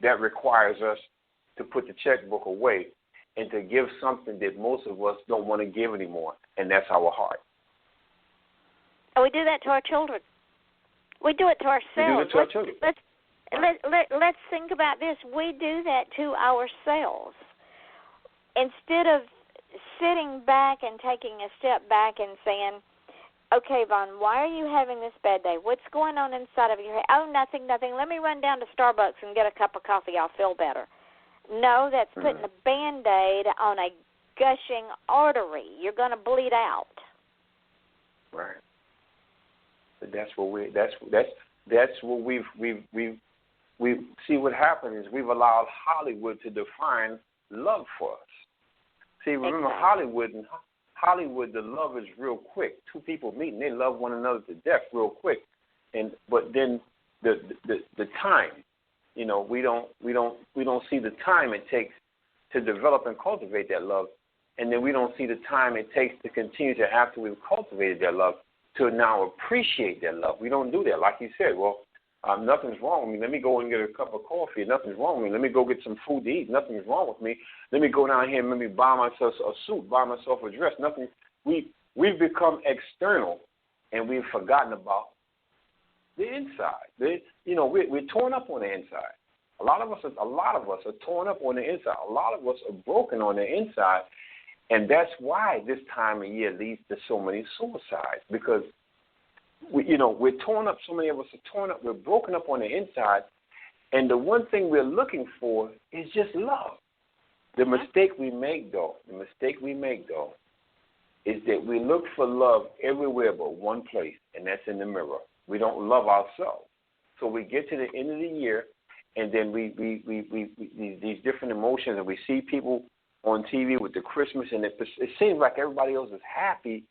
that requires us to put the checkbook away and to give something that most of us don't want to give anymore, and that's our heart. And we do that to our children. We do it to ourselves. We do it to our children. let's think about this. We do that to ourselves. Instead of sitting back and taking a step back and saying, okay, Yvonne, why are you having this bad day? What's going on inside of your head? Oh, nothing. Let me run down to Starbucks and get a cup of coffee. I'll feel better. No, that's putting a Band-Aid on a gushing artery. You're going to bleed out. Right. But that's what we've see what happened is we've allowed Hollywood to define love for us. See, remember Hollywood, the love is real quick. Two people meet and they love one another to death real quick. But then the time, we don't see the time it takes to develop and cultivate that love, and then we don't see the time it takes to continue to, after we've cultivated that love, to now appreciate that love. We don't do that. Like you said, nothing's wrong with me. Let me go and get a cup of coffee. Nothing's wrong with me. Let me go get some food to eat. Nothing's wrong with me. Let me go down here and let me buy myself a suit, buy myself a dress. Nothing. We've become external, and we've forgotten about the inside. We're torn up on the inside. A lot of us are torn up on the inside. A lot of us are broken on the inside, and that's why this time of year leads to so many suicides, because we're torn up. So many of us are torn up. We're broken up on the inside, and the one thing we're looking for is just love. The mistake we make, though, is that we look for love everywhere but one place, and that's in the mirror. We don't love ourselves. So we get to the end of the year, and then we these different emotions, and we see people on TV with the Christmas, and it seems like everybody else is happy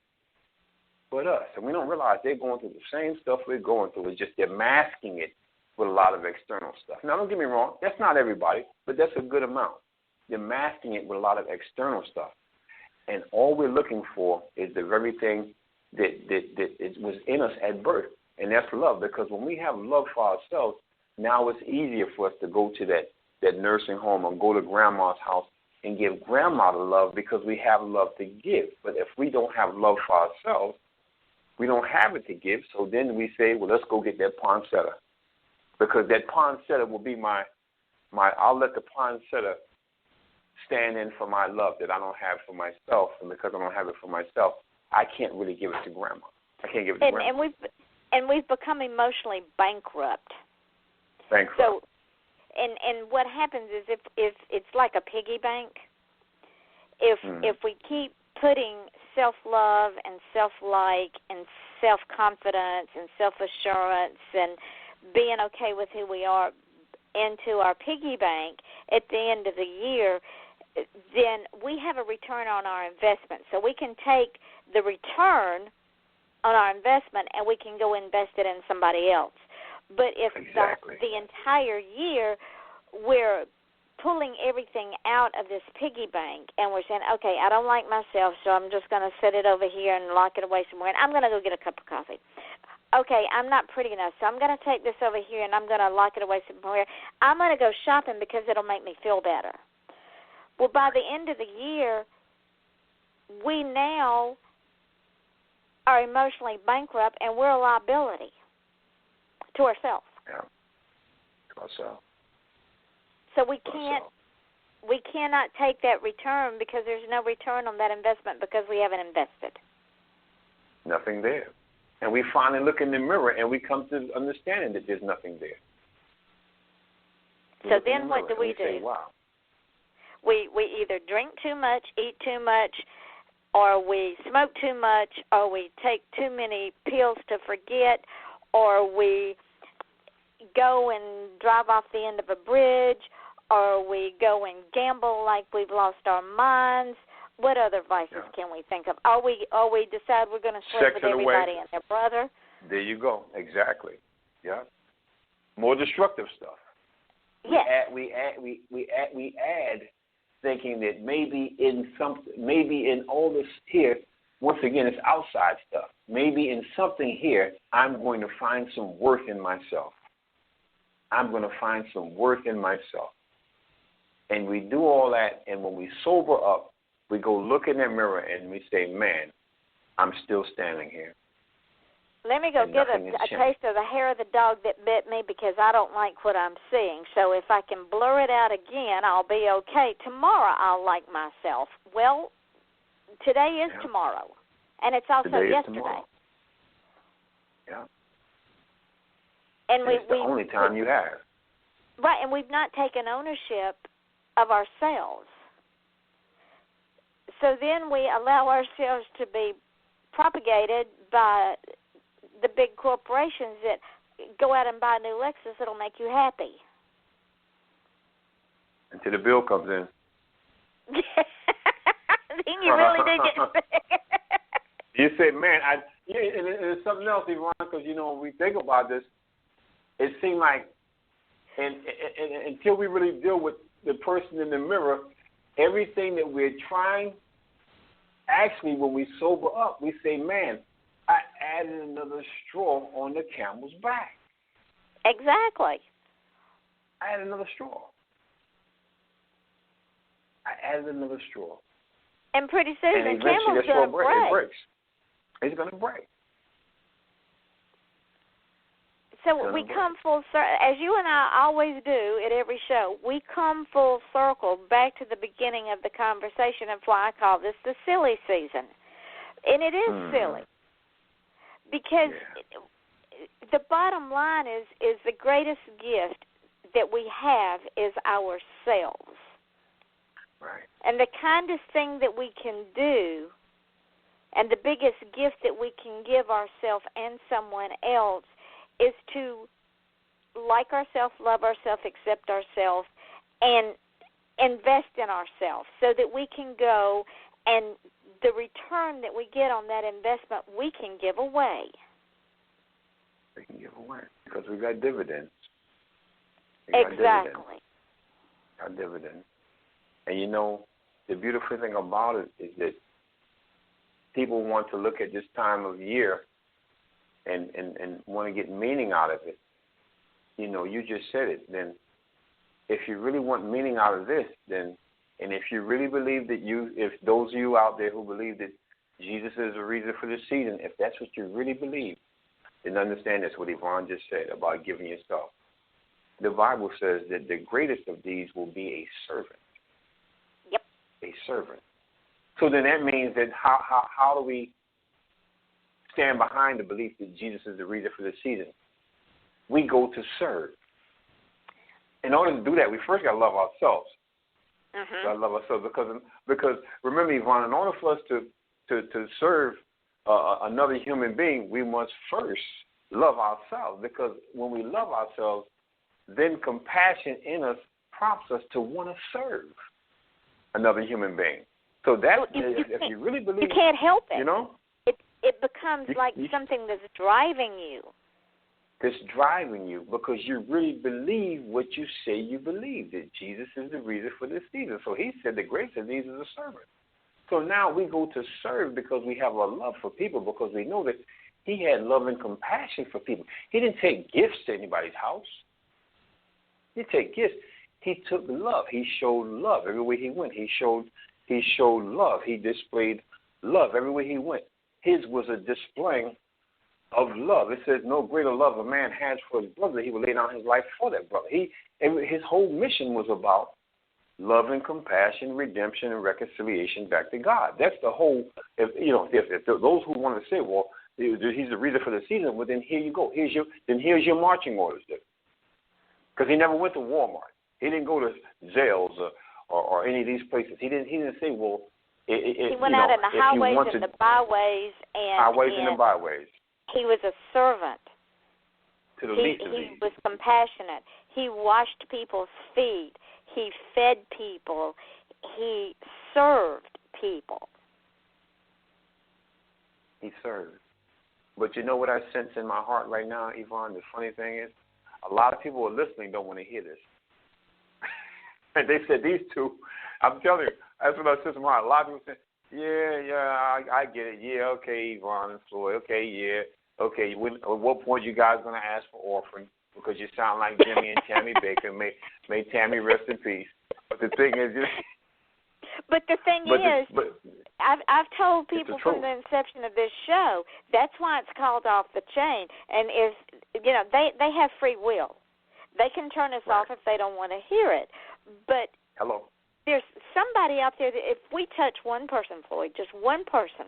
but us. And we don't realize they're going through the same stuff we're going through. It's just they're masking it with a lot of external stuff. Now, don't get me wrong. That's not everybody, but that's a good amount. They're masking it with a lot of external stuff. And all we're looking for is the very thing that was in us at birth, and that's love. Because when we have love for ourselves, now it's easier for us to go to that nursing home or go to grandma's house and give grandma the love because we have love to give. But if we don't have love for ourselves, we don't have it to give. So then we say, well, let's go get that poinsettia, because that poinsettia will be my I'll let the poinsettia stand in for my love that I don't have for myself, and because I don't have it for myself, I can't really give it to grandma. I can't give it to grandma. And we've become emotionally bankrupt. So, and what happens is if it's like a piggy bank. If we keep putting self-love and self-like and self-confidence and self-assurance and being okay with who we are into our piggy bank at the end of the year, then we have a return on our investment. So we can take the return on our investment and we can go invest it in somebody else. But if the entire year we're pulling everything out of this piggy bank and we're saying, okay, I don't like myself, so I'm just going to set it over here and lock it away somewhere, and I'm going to go get a cup of coffee. Okay, I'm not pretty enough, so I'm going to take this over here and I'm going to lock it away somewhere. I'm going to go shopping because it'll make me feel better. Well, by the end of the year, we now are emotionally bankrupt and we're a liability to ourselves. Yeah, to ourselves. So we cannot take that return because there's no return on that investment because we haven't invested. Nothing there. And we finally look in the mirror and we come to understanding that there's nothing there. So then what do we do? Say, wow. We either drink too much, eat too much, or we smoke too much, or we take too many pills to forget, or we go and drive off the end of a bridge, or we go and gamble like we've lost our minds. What other vices can we think of? Or we decide we're going to sleep with everybody and their brother. There you go. Exactly. Yeah. More destructive stuff. Yes. We add thinking that maybe in all this here, once again, it's outside stuff. Maybe in something here, I'm going to find some worth in myself. I'm going to find some worth in myself. And we do all that, and when we sober up, we go look in that mirror and we say, man, I'm still standing here. Let me go and get a nothing has changed. taste of the hair of the dog that bit me because I don't like what I'm seeing. So if I can blur it out again, I'll be okay. Tomorrow I'll like myself. Well, today is tomorrow, and it's also Today is yesterday. tomorrow. Yeah. And it's the only time you have. Right, and we've not taken ownership of ourselves. So then we allow ourselves to be propagated by the big corporations that go out and buy a new Lexus that'll make you happy. Until the bill comes in. Then you really do get You say, man, and it's something else, Yvonne, because, when we think about this, it seems like, and until we really deal with the person in the mirror, everything that we're trying, actually, when we sober up, we say, man, I added another straw on the camel's back. Exactly. I added another straw. And pretty soon and the camel's going to break. It breaks. It's going to break. So we come full circle, as you and I always do at every show, we come full circle back to the beginning of the conversation of why I call this the silly season. And it is silly because the bottom line is the greatest gift that we have is ourselves. Right. And the kindest thing that we can do and the biggest gift that we can give ourselves and someone else is to like ourselves, love ourselves, accept ourselves, and invest in ourselves so that we can go and the return that we get on that investment we can give away. We can give away because we got dividends. Exactly. Got dividends. And the beautiful thing about it is that people want to look at this time of year and want to get meaning out of it. You just said it. Then if you really want meaning out of this, then, and if you really believe that if those of you out there who believe that Jesus is the reason for this season, if that's what you really believe, then understand that's what Yvonne just said about giving yourself. The Bible says that the greatest of these will be a servant. Yep. A servant. So then that means that how do we stand behind the belief that Jesus is the reason for this season? We go to serve. In order to do that, we first got to love ourselves. Mm-hmm. Got to love ourselves because remember, Yvonne, in order for us to serve another human being, we must first love ourselves. Because when we love ourselves, then compassion in us prompts us to want to serve another human being. So that if you really believe, you can't help it. It becomes like you, something that's driving you. That's driving you because you really believe what you say you believe, that Jesus is the reason for this season. So he said the greatest of these is a servant. So now we go to serve because we have a love for people, because we know that he had love and compassion for people. He didn't take gifts to anybody's house. He didn't take gifts. He took love. He showed love everywhere he went. He showed love. He displayed love everywhere he went. His was a display of love. It says no greater love a man has for his brother. He would lay down his life for that brother. His whole mission was about love and compassion, redemption and reconciliation back to God. That's the whole. If those who want to say, well, he's the reason for the season, well then here you go. Here's your marching orders. Because he never went to Walmart. He didn't go to Zales or any of these places. He didn't say, well. He went out in the highways and the byways and the byways. He was a servant. To the least of these. He was compassionate. He washed people's feet. He fed people. He served people. He served. But you know what I sense in my heart right now, Yvonne? The funny thing is, a lot of people who are listening don't want to hear this. And they said these two, I'm telling you, that's what I sense in my heart. A lot of people say, I get it. Yeah, okay, Yvonne and Floyd. Okay, yeah. Okay, at what point you guys going to ask for offering? Because you sound like Jimmy and Tammy Baker. May Tammy rest in peace. But the thing is, I've told people from the inception of this show, that's why it's called Off the Chain. And if they have free will. They can turn us off if they don't want to hear it. But there's somebody out there that if we touch one person, Floyd, just one person,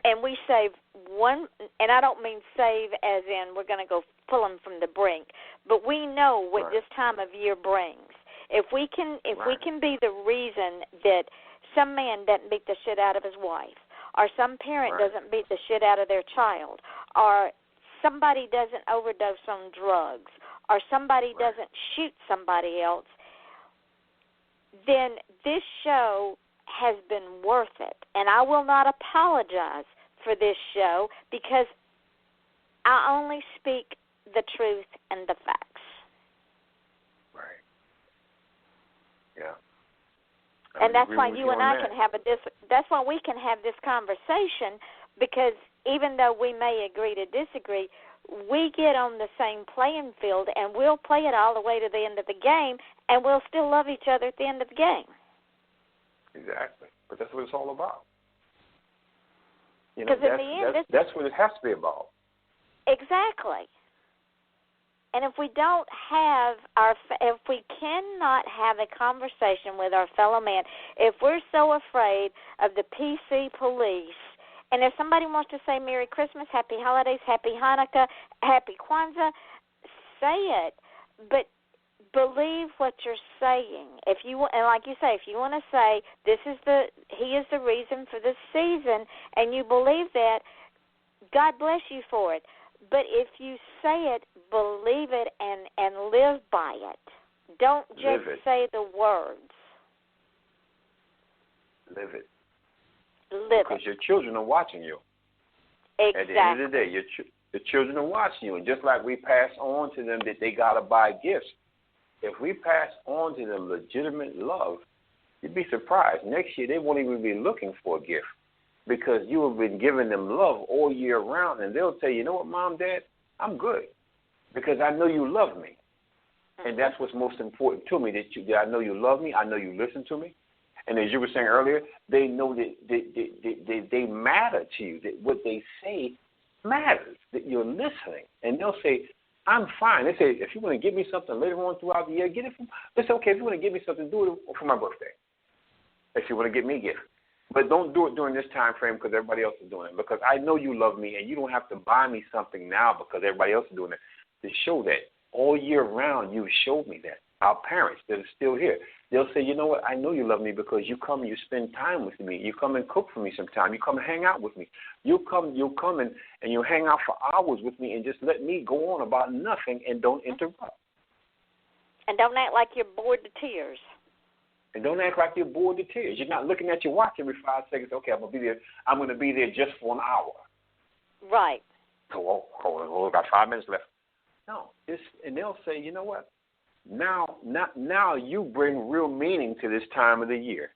and we save one, and I don't mean save as in we're going to go pull them from the brink, but we know what this time of year brings. If we can be the reason that some man doesn't beat the shit out of his wife, or some parent doesn't beat the shit out of their child, or somebody doesn't overdose on drugs, or somebody doesn't shoot somebody else, then this show has been worth it. And I will not apologize for this show because I only speak the truth and the facts. Right. Yeah. And that's why you and I can have that's why we can have this conversation, because even though we may agree to disagree, we get on the same playing field, and we'll play it all the way to the end of the game, and we'll still love each other at the end of the game. Exactly. But that's what it's all about. Because in the end, that's what it has to be about. Exactly. And if we cannot have a conversation with our fellow man, if we're so afraid of the PC police, and if somebody wants to say Merry Christmas, Happy Holidays, Happy Hanukkah, Happy Kwanzaa, say it. But believe what you're saying. And like you say, if you want to say he is the reason for this season, and you believe that, God bless you for it. But if you say it, believe it, and live by it. Don't just say the words. Live it. Because your children are watching you. Exactly. At the end of the day, the children are watching you. And just like we pass on to them that they got to buy gifts, if we pass on to them legitimate love, you'd be surprised. Next year, they won't even be looking for a gift because you have been giving them love all year round. And they'll tell you, you know what, Mom, Dad, I'm good because I know you love me. And that's what's most important to me, that I know you love me, I know you listen to me. And as you were saying earlier, they know that they matter to you, that what they say matters, that you're listening. And they'll say, I'm fine. They say, if you want to give me something later on throughout the year, get it from, they say, okay, if you want to give me something, do it for my birthday. If you want to get me a gift. But don't do it during this time frame because everybody else is doing it. Because I know you love me, and you don't have to buy me something now because everybody else is doing it. To show that all year round, you showed me that. Our parents that are still here, they'll say, you know what, I know you love me because you come and you spend time with me. You come and cook for me sometime. You come and hang out with me. You'll come and you hang out for hours with me and just let me go on about nothing and don't interrupt. And don't act like you're bored to tears. And don't act like you're bored to tears. You're not looking at your watch every 5 seconds. Okay, I'm going to be there just for an hour. Right. So, about 5 minutes left. No, and they'll say, you know what? Now you bring real meaning to this time of the year.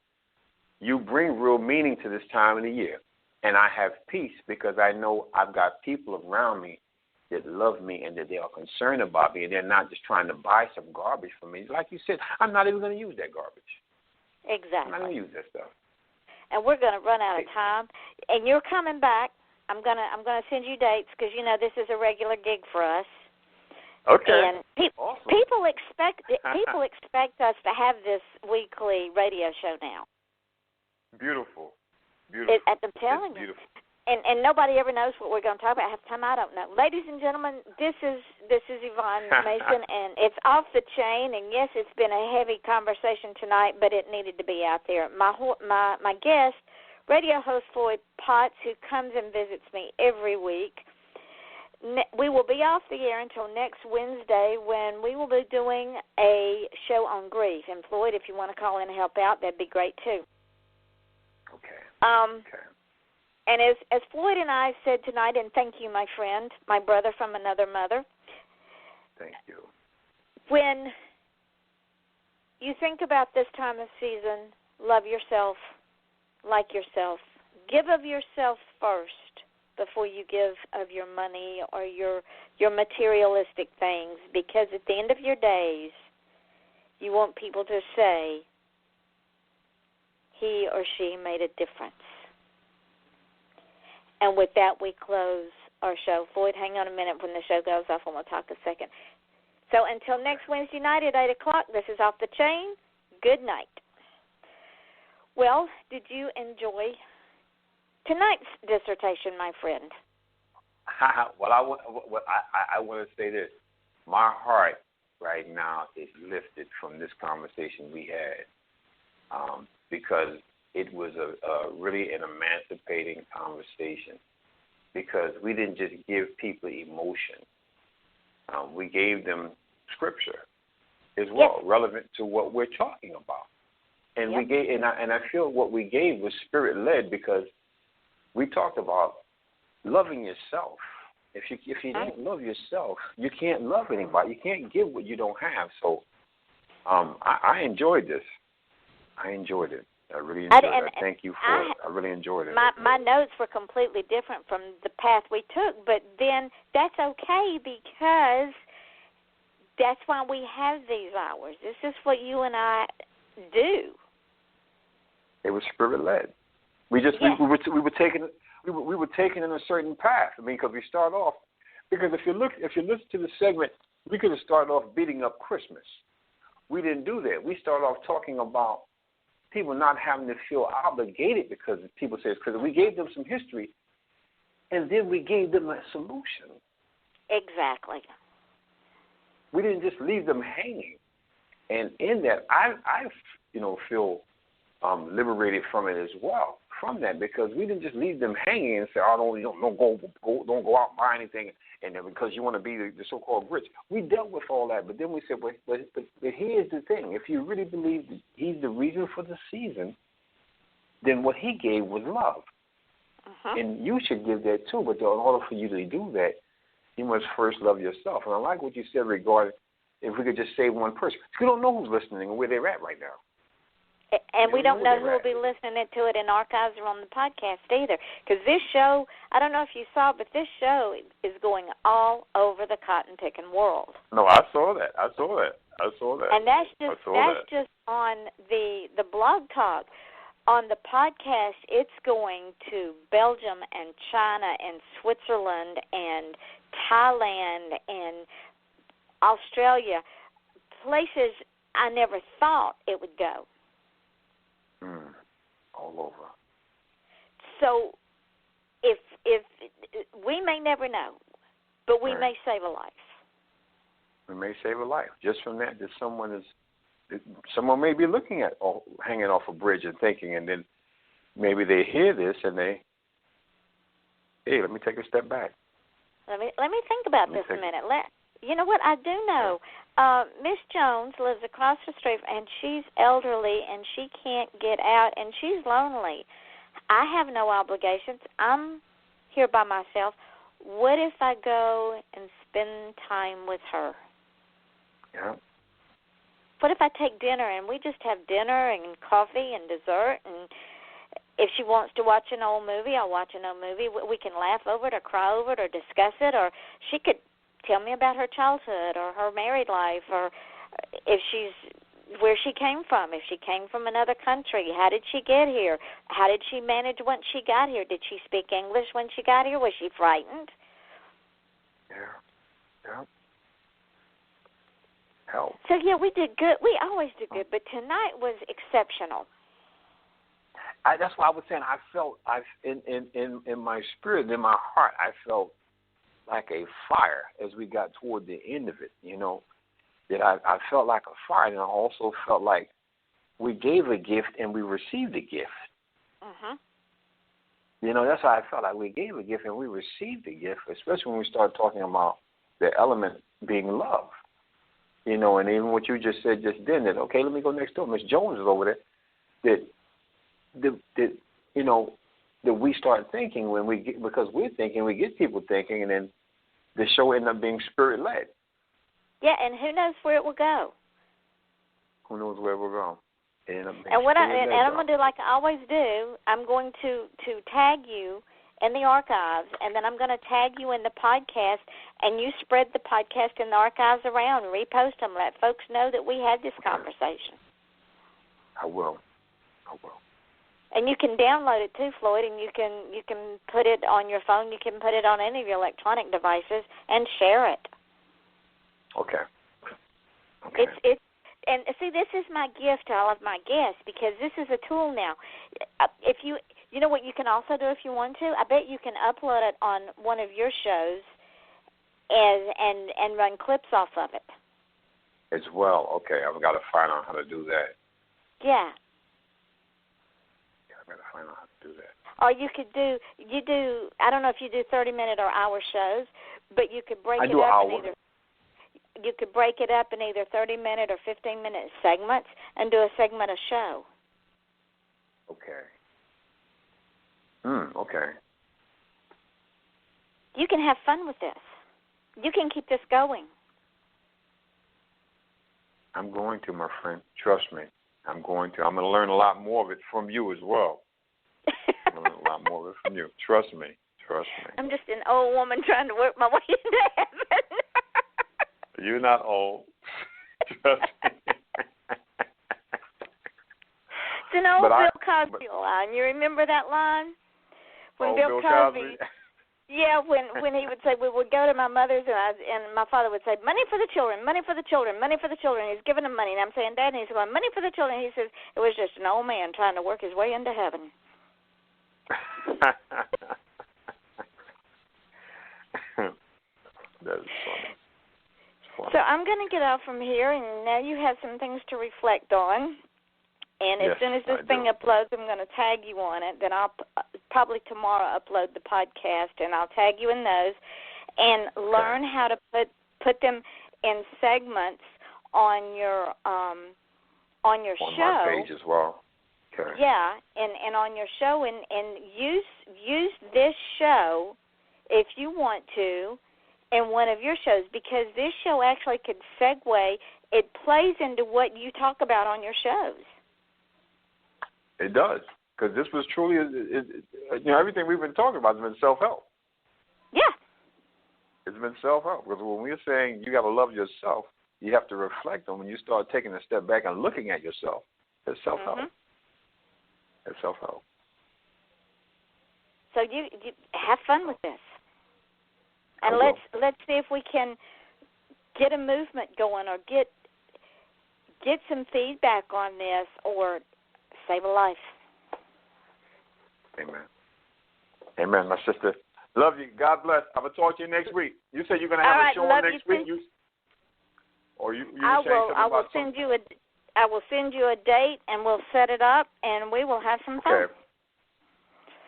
You bring real meaning to this time of the year. And I have peace because I know I've got people around me that love me and that they are concerned about me, and they're not just trying to buy some garbage from me. Like you said, I'm not even going to use that garbage. Exactly. I'm not going to use that stuff. And we're going to run out of time. And you're coming back. I'm going to send you dates because, this is a regular gig for us. Okay. And awesome. people expect us to have this weekly radio show now. Beautiful. I'm telling you. And nobody ever knows what we're going to talk about. Half the time I don't know. Ladies and gentlemen, this is Yvonne Mason, and it's Off the Chain. And yes, it's been a heavy conversation tonight, but it needed to be out there. My guest, radio host Floyd Potts, who comes and visits me every week. We will be off the air until next Wednesday when we will be doing a show on grief. And, Floyd, if you want to call in and help out, that'd be great, too. Okay. Okay. And as Floyd and I said tonight, and thank you, my friend, my brother from another mother. Thank you. When you think about this time of season, love yourself, like yourself. Give of yourself first before you give of your money or your materialistic things, because at the end of your days, you want people to say, he or she made a difference. And with that, we close our show. Floyd, hang on a minute. When the show goes off, I'm going to talk a second. So until next Wednesday night at 8 o'clock, this is Off the Chain. Good night. Well, did you enjoy tonight's dissertation, my friend? Well, I want to say this. My heart right now is lifted from this conversation we had because it was a really an emancipating conversation because we didn't just give people emotion. We gave them scripture as well, relevant to what we're talking about. And we gave, and I feel what we gave was spirit-led because we talked about loving yourself. If you don't love yourself, you can't love anybody. You can't give what you don't have. So I enjoyed this. I enjoyed it. I really enjoyed it. Thank you for it. I really enjoyed it. My notes were completely different from the path we took, but then that's okay because that's why we have these hours. This is what you and I do. It was spirit-led. We were taken in a certain path. I mean, because we start off. Because if you listen to the segment, we could have started off beating up Christmas. We didn't do that. We started off talking about people not having to feel obligated because people say it's because we gave them some history, and then we gave them a solution. Exactly. We didn't just leave them hanging. And in that, I feel liberated from it as well. From that, because we didn't just leave them hanging and say, "Oh, don't go out and buy anything," and then because you want to be the so-called rich. We dealt with all that, but then we said, "But here's the thing: if you really believe that he's the reason for the season, then what he gave was love, and you should give that too. But in order for you to do that, you must first love yourself." And I like what you said regarding if we could just save one person. We don't know who's listening and where they're at right now. And we don't know who will be listening to it in archives or on the podcast either. Because this show, I don't know if you saw, but this show is going all over the cotton-picking world. No, I saw that. And that's just on the Blog Talk. On the podcast, it's going to Belgium and China and Switzerland and Thailand and Australia, places I never thought it would go. All over. So, if we may never know, but we may save a life. We may save a life just from that. That someone may be looking at or hanging off a bridge and thinking, and then maybe they hear this and hey, let me take a step back. Let me think about this a minute. You know what? I do know. Miss Jones lives across the street, and she's elderly, and she can't get out, and she's lonely. I have no obligations. I'm here by myself. What if I go and spend time with her? Yeah. What if I take dinner, and we just have dinner and coffee and dessert, and if she wants to watch an old movie, I'll watch an old movie. We can laugh over it or cry over it or discuss it, or she could tell me about her childhood or her married life, or if where she came from, if she came from another country, how did she get here? How did she manage once she got here? Did she speak English when she got here? Was she frightened? Yeah. Help. So, we did good. We always do good, but tonight was exceptional. That's why I was saying I felt in my spirit, in my heart, I felt like a fire as we got toward the end of it, that I felt like a fire, and I also felt like we gave a gift and we received a gift. That's how I felt like we gave a gift and we received a gift, especially when we started talking about the element being love. And even what you just said just then, that, okay, let me go next door. Miss Jones is over there, that we start thinking when we get, because we're thinking, we get people thinking, and then the show ended up being spirit-led. Yeah, and who knows where it will go? Who knows where it will go? And I'm going to do like I always do. I'm going to tag you in the archives, and then I'm going to tag you in the podcast, and you spread the podcast and the archives around, repost them, let folks know that we had this conversation. I will. And you can download it too, Floyd, and you can put it on your phone. You can put it on any of your electronic devices and share it. Okay. It's and see, this is my gift to all of my guests because this is a tool now. If you know what you can also do if you want to, I bet you can upload it on one of your shows and run clips off of it. As well. Okay, I've got to find out how to do that. Yeah. I've got to find out how to do that. Or you do, I don't know if you do 30-minute or hour shows, but you could break it up in either. You could break it up in either 30-minute or 15-minute segments and do a segment a show. Okay. Okay. You can have fun with this. You can keep this going. I'm going to, my friend. Trust me. I'm going to. I'm going to learn a lot more of it from you as well. I'm going to learn a lot more of it from you. Trust me. Trust me. I'm just an old woman trying to work my way into heaven. You're not old. Trust me. It's an old Bill Cosby line. You remember that line? When Bill Cosby. Yeah, when he would say, we would go to my mother's, and my father would say, money for the children, money for the children, money for the children. He's giving them money. And I'm saying, Dad, and he's going, money for the children. He says, it was just an old man trying to work his way into heaven. That is funny. So I'm going to get off from here, and now you have some things to reflect on. And as soon as this thing uploads, I'm going to tag you on it. Then I'll probably tomorrow upload the podcast, and I'll tag you in those and learn how to put them in segments on your show. On my page as well. Okay. Yeah, and on your show, and use this show if you want to in one of your shows, because this show actually could segue. It plays into what you talk about on your shows. It does, because this was truly, everything we've been talking about has been self-help. Yeah. It's been self-help, because when we're saying you got to love yourself, you have to reflect on when you start taking a step back and looking at yourself. It's self-help. Mm-hmm. It's self-help. So you have fun with this, and let's see if we can get a movement going or get some feedback on this or save a life. Amen. Amen, my sister. Love you. God bless. I will talk to you next week. You said you're going to have a show next week. I will send you a date, and we'll set it up, and we will have some fun. Okay.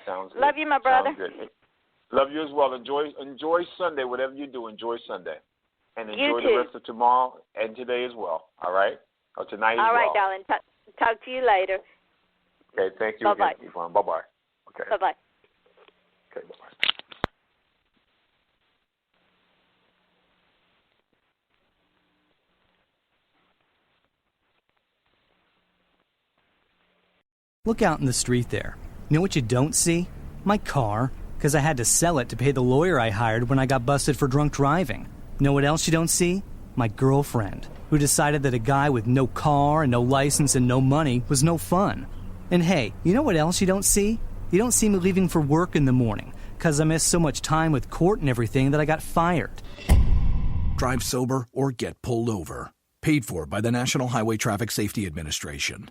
Sounds good. Love you, my brother. Sounds good. Love you as well. Enjoy Sunday, whatever you do. Enjoy Sunday, and enjoy the rest of tomorrow and today as well. All right, or tonight as well. All right, darling. Talk to you later. Okay. Thank you Bye-bye. again, Yvonne. Bye-bye. Okay. Bye-bye. Okay. Bye-bye. Look out in the street there. You know what you don't see? My car, because I had to sell it to pay the lawyer I hired when I got busted for drunk driving. You know what else you don't see? My girlfriend, who decided that a guy with no car and no license and no money was no fun. And hey, you know what else you don't see? You don't see me leaving for work in the morning, because I missed so much time with court and everything that I got fired. Drive sober or get pulled over. Paid for by the National Highway Traffic Safety Administration.